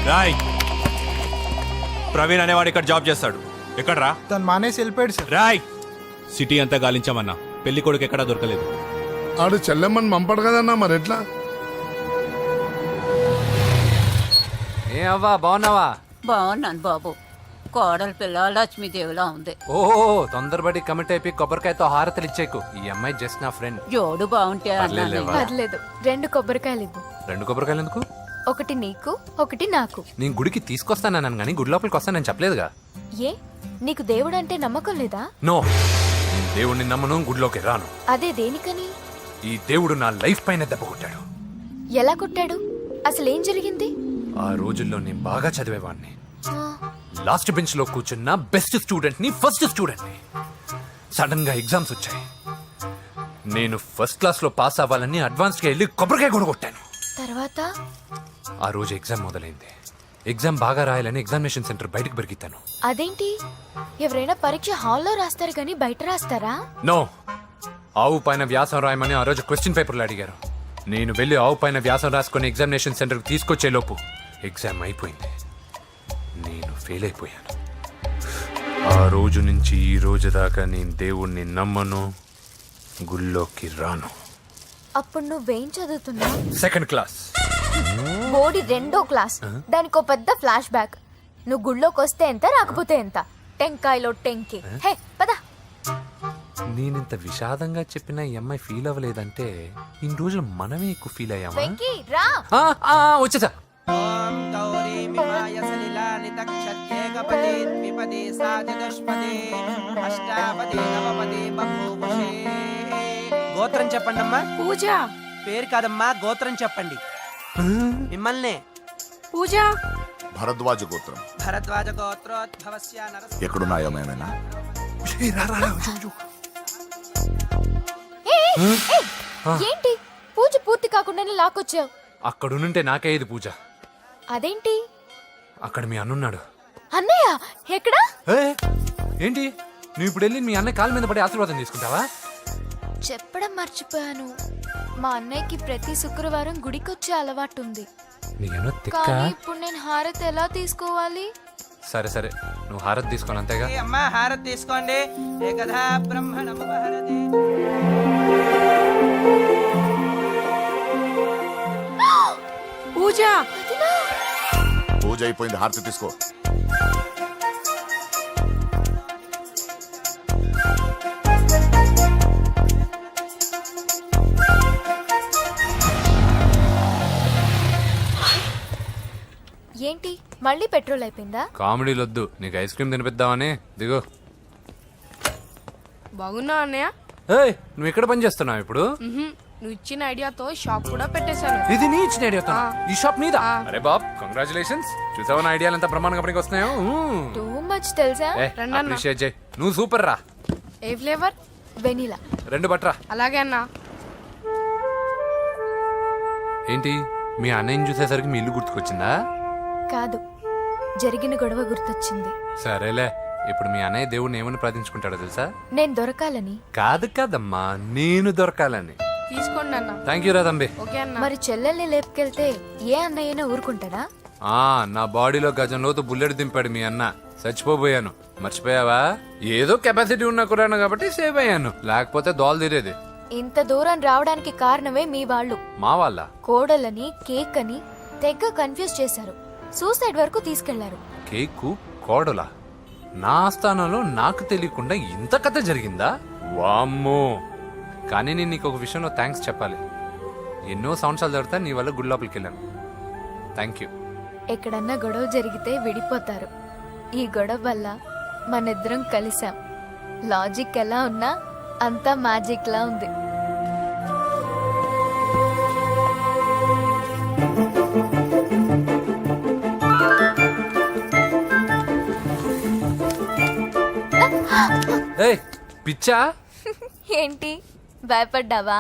రాయ్, ప్రవీణ్ అనేవాడు ఇక్కడ జాబ్ చేస్తాడు. ఎక్కడ్రా? తను మానేసి వెళ్ళిపోయాడు సార్. రాయ్, సిటీ అంతా గాలించామన్నా, పెళ్లి కొడుకు ఎక్కడా దొరకలేదు. ఆడు చెల్లెమ్మని పంపడు కదన్నా, మరి ఎట్లా? ఏ అవ్వా, బాగున్నావా? బాగున్నాను బాబు. కోడలి పిల్ల లక్ష్మీదేవిలా ఉంది. ఓ, తొందరపడి కమిట్ అయిపోయి కొబ్బరికాయతో హారతలు ఇచ్చేకు. ఈ అమ్మాయి జస్ట్ నా ఫ్రెండ్. జోడు బాగుంటే పర్లేదులేవా. పర్లేదు, 2 కొబ్బరికాయలు ఇవ్వు. 2 కొబ్బరికాయలు ఎందుకు? ఒకటి నీకు, ఒకటి నాకు. నేను గుడికి తీసుకొస్తానన్నాను కానీ గుడి లోపలికి వస్తానని చెప్పలేదుగా. ఏ, నీకు దేవుడు అంటే నమ్మకం లేదా? నో, నేను దేవుడిని నమ్మను, గుడిలోకి రాను. అదే దేనికని? ఈ దేవుడు నా లైఫ్ పైన దెబ్బ కొట్టాడు. ఎలా కొట్టాడు? అసలేం జరిగింది? ఆ రోజుల్లో నేను బాగా చదివేవాడిని. ఆ, లాస్ట్ బెంచ్ లో కూర్చున్న బెస్ట్ స్టూడెంట్ ని, ఫస్ట్ స్టూడెంట్ ని. సడన్ గా ఎగ్జామ్స్ వచ్చాయి. నేను ఫస్ట్ క్లాస్ లో పాస్ అవ్వాలని అడ్వాన్స్ కి వెళ్ళి కొబ్బరికాయ కూడా కొట్టాను. తర్వాత? ఆ రోజు ఎగ్జామ్ మొదలైంది. ఎగ్జామ్ బాగా రాయాలని ఎగ్జామినేషన్ సెంటర్ బయటకు పెరిగితాను. అదేంటి, ఎవరైనా పరీక్ష హాల్లో రాస్తారు కానీ బయట రాస్తారా? నో, ఆవు పైన వ్యాసం రాయమని ఆ రోజు క్వశ్చన్ పేపర్లు అడిగారు. నేను వెళ్ళి ఆవు పైన వ్యాసం రాసుకుని ఎగ్జామినేషన్ సెంటర్కి తీసుకొచ్చే లోపు ఎగ్జామ్ అయిపోయింది. నేను ఫెయిల్ అయిపోయాను. ఆ రోజు నుంచి ఈ రోజు దాకా నేను దేవుణ్ణి నమ్మను, గుళ్ళోకి రాను. అప్పుడు నువ్వేం చదువుతున్నావు? Second class. బోడి 2వ క్లాస్. దానికో పెద్ద ఫ్లాష్ బ్యాక్. నువ్వు గుళ్ళోకి వస్తే ఎంత, రాకపోతే ఎంత. టెంకాయలో టెంకి. హే పద. నేనింత విషాదంగా చెప్పిన ఈ అమ్మాయి ఫీల్ అవ్వలేదంటే ఇన్ని రోజులు మనమే ఎక్కువ ఫీల్ అయ్యామా? వెంకీ రా. వచ్చేసా. గోత్రం చెప్పండి అమ్మా. పూజ. పేరు కాదమ్మా, గోత్రం చెప్పండి. మిమ్మల్ని. పూజ. భరద్వాజ గోత్రం. భరద్వాజ గోత్రోద్భవస్య నరసింహ. ఎక్కడున్నాయో మేమైనా? ఏంటి పూజ పూర్తి కాకుండానే లాక్కొచ్చావు? అక్కడుంటే నాకే ఇది పూజ. అదేంటి? అక్కడ మీ అన్నున్నాడు. అన్నయ్య ఎక్కడా? ఏంటి నువ్వు ఇప్పుడు వెళ్ళి మీ అన్నయ్య కాళ్ళ మీద పడి ఆశీర్వాదం తీసుకుంటావా? చెప్పడం మర్చిపోయాను. మా అన్నయ్యకి ప్రతి శుక్రవారం గుడికొచ్చే అలవాటు ఉంది. నీకేమో తిక్క. కానీ ఇప్పుడు నేను హారతి ఎలా తీసుకోవాలి? సరే సరే, నువ్వు హారతి తీసుకోను అంతేగా. అమ్మా హారతి తీసుకోండి. ఏకదా బ్రహ్మణము హారతి. పూజ. పూజ అయిపోయింది, హారతి తీసుకో. ఏంటి మళ్ళీ పెట్రోల్ అయిపోయిందా? కామెడీలు వద్దు, నీకు ఐస్ క్రీమ్ తినిపిద్దామని. దిగో. బాగున్నా అన్నయ్య? ఏయ్, నువ్వు ఎక్కడ పని చేస్తున్నావు ఇప్పుడు? నువ్వు ఇచ్చిన ఐడియాతో షాప్ కూడా పెట్టేశాను. ఇది నీ ఇచ్చిన ఐడియా? ఈ షాప్ నీదా? అరే బాబ్, కంగ్రాచులేషన్స్. చూసావా నా ఐడియాలు ఎంత బ్రహ్మాండంగా పనికి వస్తున్నాయో? టూ మచ్ తెలుసా? అప్రిషియేట్ చేయి. నువ్వు సూపర్ రా. ఏ ఫ్లేవర్? వెనిలా. 2 బట్రా. అలాగే అన్నా. ఏంటి మీ అన్నయ్యని చూసేసరికి మీ ఇల్లు గుర్తుకొచ్చిందా? కాదు, జరిగిన గొడవ గుర్తొచ్చింది. సరేలే, ఇప్పుడు మీ అన్నయ్య దేవుడిని ఏమని ప్రార్థించుకుంటాడో తెలుసా? నేను దొరకాలని. కాదు కాదమ్మా, నేను దొరకాలని. తీసుకోండి అన్న. థ్యాంక్ యూ రా తంబి. ఓకే అన్న. మరి చెల్లెల్ని లేపుకెళ్తే ఏ అన్నయ్యనా ఊరుకుంటాడా? నా బాడీలో గజం లోతు బుల్లెట్ దింపాడు మీ అన్న. చచ్చిపోబోయాను. మర్చిపోయావా? ఏదో కెపాసిటీ ఉన్న కురాను కాబట్టి సేవ్ అయ్యాను, లేకపోతే దోలు తీరేది. ఇంత దూరం రావడానికి కారణమే మీ వాళ్ళు. మా వాళ్ళ కోడలని కేక్ అని తెగ కన్ఫ్యూజ్ చేశారు. సూసైడ్ వరకు తీసుకెళ్లారు. కేకు కోడలా? నా స్థానంలో నాకు తెలియకుండా ఇంత కథ జరిగిందా? వామ్మో. కానీ నేను నీకు ఒక విషయంలో థ్యాంక్స్ చెప్పాలి. ఎన్నో సంవత్సరాల తర్వాత నీ వల్ల గుడి లోపలికి వెళ్ళాను. Thank you. ఎక్కడన్నా గొడవ జరిగితే విడిపోతారు. ఈ గొడవ వల్ల మనిద్దరం కలిసాం. లాజిక్ ఎలా ఉన్నా అంతా మ్యాజిక్ లా ఉంది. ఏయ్ పిచ్చా? ఏంటి భయపడ్డావా?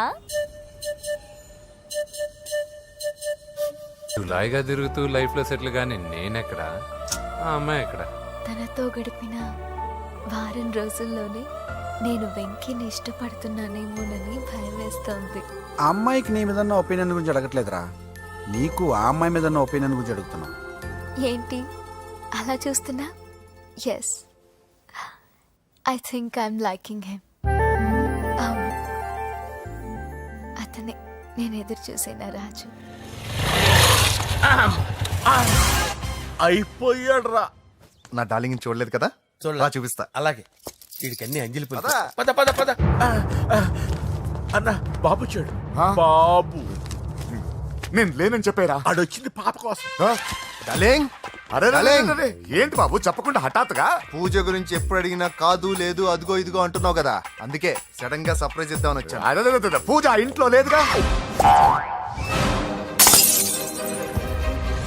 జులాయిగా తిరుగుతూ లైఫ్ లో సెటిల్ గాని నేనెక్కడ, ఆ అమ్మాయి ఎక్కడ? తనతో గడిపిన వారం రోజుల్లోనే నేను వెంకీని ఇష్టపడుతున్నానేమోనని భయం వేస్తోంది. ఆ అమ్మాయికి నీ మీద ఒపీనియన్ గురించి అడగట్లేదురా, నీకు ఆ అమ్మాయి మీద ఒపీనియన్ గురించి అడుగుతున్నావు. ఏంటి అలా చూస్తున్నా? Yes, I think I am liking him. అవును, అతనే నేను ఎదురు చూసిన రాజు. అయిపోయాడు రా. నా డార్లింగ్ చూడలేదు కదా, చూడలా? చూపిస్తా. అలాగే. వీడికి అన్ని అంజలి పద పద పద. అన్న బాబు చూడు. బాబు నేను లేనని చెప్పారా? ఆడొచ్చింది పాప కోసం. డార్లింగ్, అరే అరే, ఏంటి బాబు చెప్పకుండా హఠాత్తుగా? పూజ గురించి ఎప్పుడు అడిగినా కాదు లేదు అదిగో ఇదిగో అంటున్నావు కదా, అందుకే సడన్ గా సర్ప్రైజ్ ఇద్దామని వచ్చాను. అరే పూజ ఆ ఇంట్లో లేదుగా.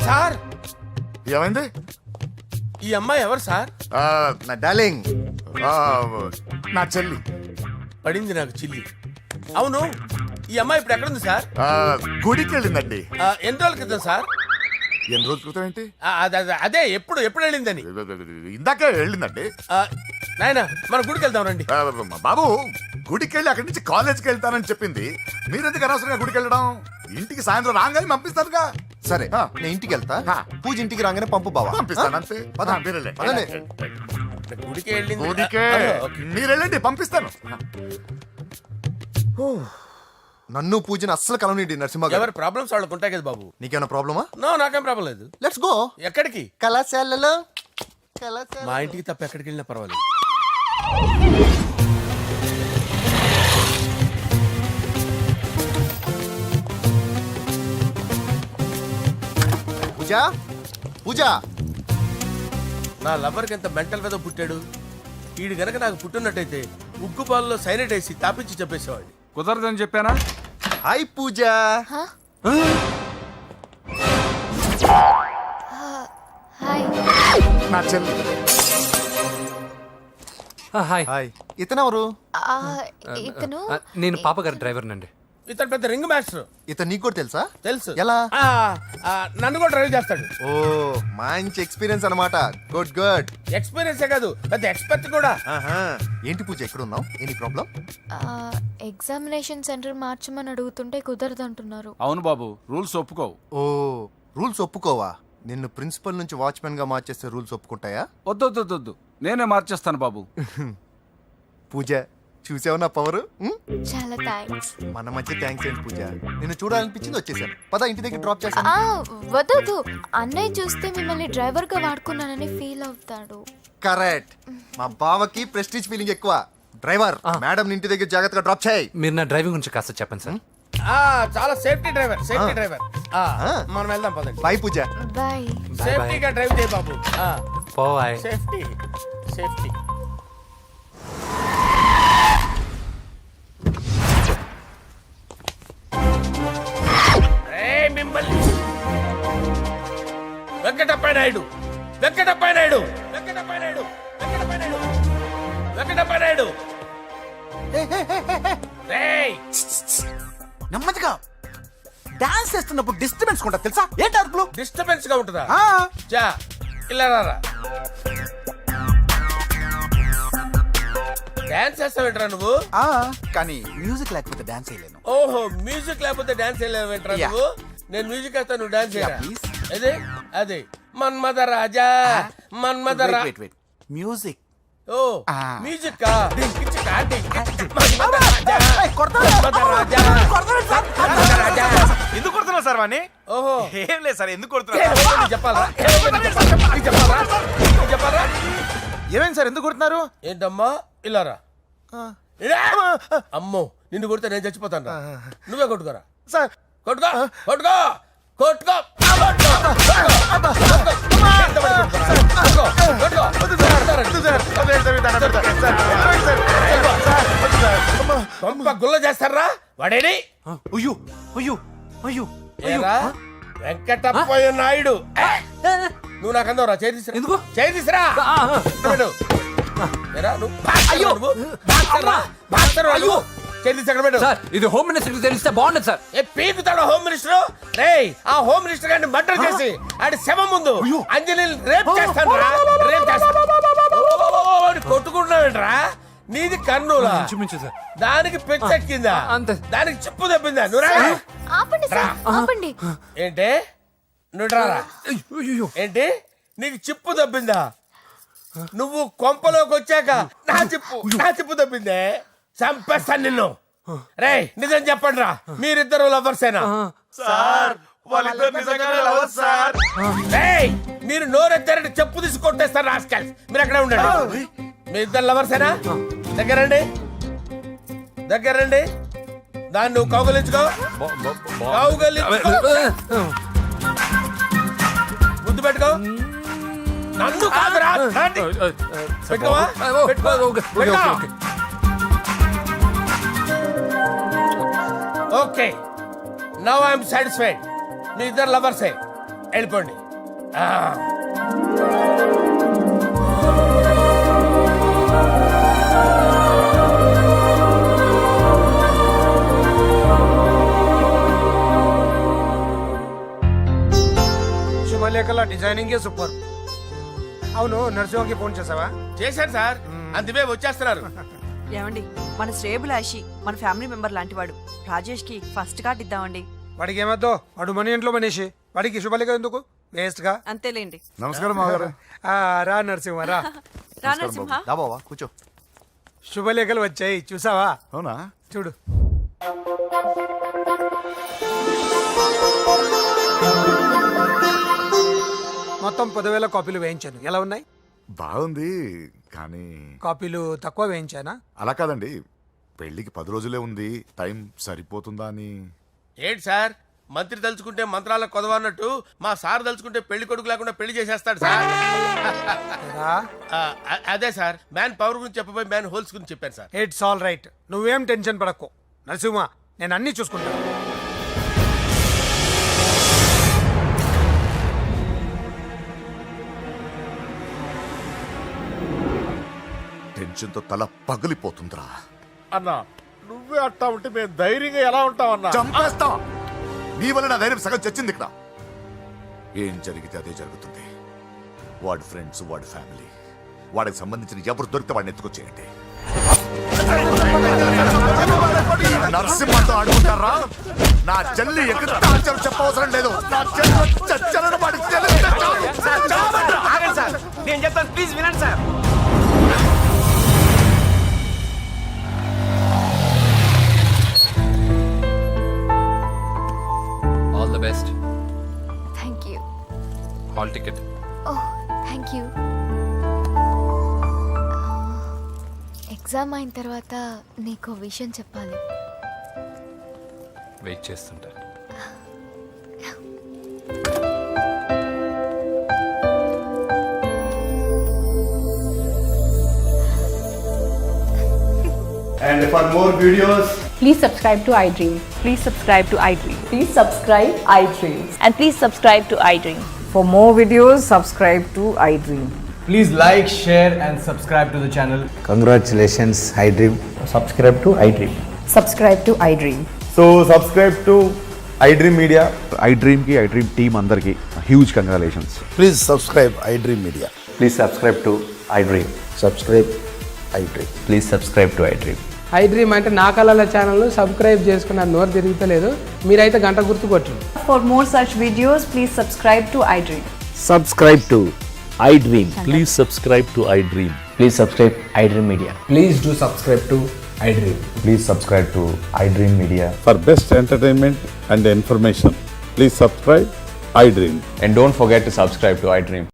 సార్ ఏమైంది? ఈ అమ్మాయి ఎవరు సార్? నా డార్లింగ్, నా చెల్లి. పడింది నాకు చిల్లి. అవును, ఈ అమ్మాయి ఇప్పుడు ఎక్కడుంది సార్? గుడికి వెళ్ళిందండి. ఎన్ని రోజుల క్రితం సార్? ఎన్ని రోజుల క్రితం ఏంటి? అదే ఎప్పుడు వెళ్ళిందని. ఇందాకే వెళ్ళిందండి. నాయనా మన గుడికి వెళ్దాం రండి. బాబు గుడికి వెళ్ళి అక్కడి నుంచి కాలేజ్కి వెళ్తానని చెప్పింది. మీరెందుకు అనవసరంగా గుడికి వెళ్ళడం? ఇంటికి సాయంత్రం రాగానే పంపిస్తారుగా. సరే ఆ. నేను ఇంటికి వెళ్తా ఆ. పూజ ఇంటికి రాగానే పంపు బావా పంపిస్తాను అంతే పద. మీరెళ్ళండి. పదండి. గుడికి వెళ్ళింది ఊరికే ఓకే. మీరు వెళ్ళండి పంపిస్తాను నన్ను పూజని అస్సలు కలవనిండి నరసింహ గారు ఎవరి ప్రాబ్లమ్స్ వాళ్ళకు ఉంటాయి కదా బాబు. నీకేమైనా ప్రాబ్లమా? నో నాకేం ప్రాబ్లం లేదు. లెట్స్ గో ఎక్కడికి? కళాశాలలో మా ఇంటికి తప్ప ఎక్కడికి వెళ్ళినా పర్వాలేదు. పూజ పూజ నా లవర్కి ఎంత మెంటల్ మీద పుట్టాడు. వీడు గనక నాకు పుట్టినట్టయితే ఉగ్గు పాలలో సైనట్ వేసి తాపించి చెప్పేసేవాడిని. కుదరదని చెప్పానా? హాయ్ పూజ హాయ్. నా చెల్లి హాయ్ హాయ్ ఇతనెవరు? ఆ, ఇతను నేను పాప గారి డ్రైవర్నండి. ఇతను పెద్ద రింగ్ మాస్టర్. ఇతను నీకు కూడా తెలుసా? తెలుసు. ఎలా? నన్ను కూడా డ్రైవ్ చేస్తాడు. ఓ మంచి ఎక్స్పీరియన్స్ అన్నమాట. Good good. ఎక్స్పీరియన్సే కాదు పెద్ద ఎక్స్పర్ట్ కూడా. ఏంటి పూజ ఎక్కడున్నావు? Any problem? ఎగ్జామినేషన్ సెంటర్ మార్చమని అడుగుతుంటే కుదరదంటున్నారు. అవును బాబు, రూల్స్ ఒప్పుకోవు. ఓ రూల్స్ ఒప్పుకోవా? నిన్ను ప్రిన్సిపల్ నుంచి వాచ్మెన్ గా మార్చేస్తే రూల్స్ ఒప్పుకుంటాయా? వద్దు, నేనే మార్చేస్తాను బాబు. పూజ చూసావు నా పవర్? చాలా థ్యాంక్స్. మన మధ్య థ్యాంక్స్ ఏంటి పూజ, నిన్ను చూడాలనిపించింది వచ్చేసాను. పద ఇంటి దగ్గర డ్రాప్ చేస్తాను. వద్దు అన్నయ్య చూస్తే మిమ్మల్ని డ్రైవర్ గా వాడుకున్నానని ఫీల్ అవుతాడు. కరెక్ట్. మా బావకి ప్రెస్టీజ్ ఫీలింగ్ ఎక్కువ. డ్రైవర్ మేడం ఇంటి దగ్గర జాగ్రత్తగా డ్రాప్ చేయి. మీరు నా డ్రైవింగ్ గురించి కాస్త చెప్పండి సార్. చాలా సేఫ్టీ డ్రైవర్. మనం వెళ్దాం పదండి. బాయ్ పూజ. బాయ్. సేఫ్టీగా డ్రైవ్ చేయ బాబు. పోవాయ్. Safety safety. మిమ్మల్ని వెంకటప్ప నాయుడు నెమ్మదిగా డాన్స్ చేస్తున్నప్పుడు డిస్టర్బెన్స్ కొంటా తెలుసా? ఏంటి అరుపులు? డిస్టర్బెన్స్ గా ఉంటుందా? చా ఇలా రారా. డాన్స్ చేస్తావేంట్రా నువ్వు? కానీ మ్యూజిక్ లేకపోతే డాన్స్ చేయలేను. ఓహో మ్యూజిక్ లేకపోతే డాన్స్ చేయలేవేంట్రా Yeah. నువ్వు? నేను మ్యూజిక్ వేస్తా, నువ్వు డాన్స్ చేయరా? Yeah, please. అదే మన్మద రాజా మన్మద రా. మ్యూజిక్. ఓ మ్యూజిక్ కా మన్మద రాజా మన్మద రాజా మన్మద రాజా. ఎందుకు కొడుతున్నా సార్ వాణ్ణి? ఓహో ఏం లేదు సార్, ఎందుకు కొడుతున్నా? చెప్పాలా? ఏమైంది సార్, ఎందుకు కొడుతున్నారు? ఏంటమ్మా ఇలారా. అమ్మో నిన్ను కొడితే నేను చచ్చిపోతాను. నువ్వే కొట్టుకోరా సార్. కొట్టుకో కొట్టుకో కొట్టుకో. గుల్ల చేస్తారా వాడేడి? అయ్యో అయ్యో అయ్యో ఏరా వెంకటప్పయ్య నాయుడు. నువ్వు నాకు అందవరా? చేతిసిరా. ఎందుకు? చేతిసిరా. సార్ ఇది హోమ్ మినిస్టర్ తెలిస్తే బాగుండదు సార్. పీకుతాడు home minister. రేయ్ ఆ హోమ్ మినిస్టర్ గారిని మర్డర్ చేసి ఆడి శవం ముందు అంజలి రేప్ చేస్తాను. రేప్ చేస్తాను. కొట్టుకుంటున్నావేంట్రా? నీది కన్నులా? సార్ దానికి పెచ్చెక్కిందా? అంతే. దానికి చిప్పు తప్పిందా? నువ్వు రా. ఆపండి సార్, ఆపండి. ఏంటి నువ్వు రారా? ఏంటి నీకు చిప్పు తప్పిందా? నువ్వు కొంపలోకి వచ్చాక నా చిప్పు తప్పిందే. చంపేస్తాను నిన్ను. రేయ్ నిజం చెప్పండి రా, మీరిద్దరు లవర్సేనా? సార్ వాళ్ళిద్దరు నిజంగానే లవర్స్ సార్. రేయ్ మీరు నోరెత్తారంటే చెప్పు తీసి కొట్టేస్తారు రాస్కల్స్. మీరు అక్కడే ఉండండి. మీ ఇద్దరు లవర్సేనా? దగ్గరండి దాన్ని నువ్వు కౌగలించుకో. ముద్దు పెట్టుకో. నన్ను కాదురా. పెట్టుకోవా? Okay now I'm satisfied. మీ ఇద్దరు లవర్సే, వెళ్ళిపోండి. శుభలేఖల డిజైనింగ్ సూపర్. అవును నరసింహకి ఫోన్ చేసావా? చేశాను సార్, అందుకే వచ్చేస్తున్నారు. ఏమండి మన శ్రేయబులాషి మన ఫ్యామిలీ మెంబర్ లాంటి వాడు రాజేష్ కి ఫస్ట్ కార్డ్ ఇద్దామండి. వాడికి ఏమద్దో వాడు మన ఇంట్లో మనిషి, వాడికి శుభలేఖ ఎందుకు వేస్ట్గా. అంతేలేండి. నమస్కారం మామగారు. రా నరసింహ రా. రా నరసింహ. దా బావా కూర్చో. శుభలేఖలు వచ్చాయి చూసావా? అవునా? చూడు. మొత్తం 10,000 కాపీలు వేయించాను. ఎలా ఉన్నాయి? బాగుంది కానీ కాపీలు తక్కువ వేయించానా? అలా కాదండి, పెళ్లికి 10 రోజులే ఉంది, టైం సరిపోతుందా అని. ఏంటి సార్, మంత్రి తలుచుకుంటే మంత్రాలకు కొదవన్నట్టు మా సార్ తలుచుకుంటే పెళ్లి కొడుకు లేకుండా పెళ్లి చేసేస్తాడు సార్. రా. అదే సార్, మ్యాన్ పవర్ గురించి చెప్పబోయి మ్యాన్ హోల్స్ గురించి చెప్పాను సార్. It's all right. నువ్వేం టెన్షన్ పడకు నరసింహ, నేను అన్ని చూసుకుంటాను. టెన్షన్తో తల పగిలిపోతుందిరా. అన్నా నువ్వే అట్టా ఉంటే మేము ధైర్యంగా ఎలా ఉంటాం అన్నా? చంపేస్తా. నీ వల్ల నా ధైర్యం సగం చచ్చింది ఇక్కడ. ఏం జరిగితే అదే జరుగుతుంది. వాడి ఫ్రెండ్స్, వాడి ఫ్యామిలీ, వాడికి సంబంధించిన ఎవరు దొరికితే వాడిని ఎత్తుకొచ్చేయండి. నరసింహతో అడుగుతారా? నా చెల్లి ఎక్కడ చెప్పవసరం లేదు. నా చెల్లి చచ్చలను వాడికి నేను చెప్తాను, ప్లీజ్ వినండి sir. All the best. Thank you. Hall ticket. Oh thank you. Exam అయిన తర్వాత నీకు విషయం చెప్పాలి. వెయిట్ చేస్తుంటా. And for more videos, Please subscribe to iDream. Please subscribe to iDream. Please subscribe iDream. And please subscribe to iDream. For more videos, subscribe to iDream. Please like, share and subscribe to the channel. congratulations, iDream. Subscribe to iDream. Subscribe to iDream. So subscribe to iDream Media. iDream ki iDream team andarki huge congratulations. Please subscribe iDream Media. Please subscribe to iDream. Subscribe iDream. Please subscribe to iDream. iDream అంటే నా కళల channel subscribe చేసుకున్న నోరు తిరుగుతలేదు. మీరైతే గంట గుర్తు కొట్టండి. For more such videos, please subscribe to iDream. Subscribe to iDream. Please subscribe to iDream. Please subscribe iDream Media. Please do subscribe to iDream. Please subscribe to iDream Media. For best entertainment and information, please subscribe iDream. And don't forget to subscribe to iDream.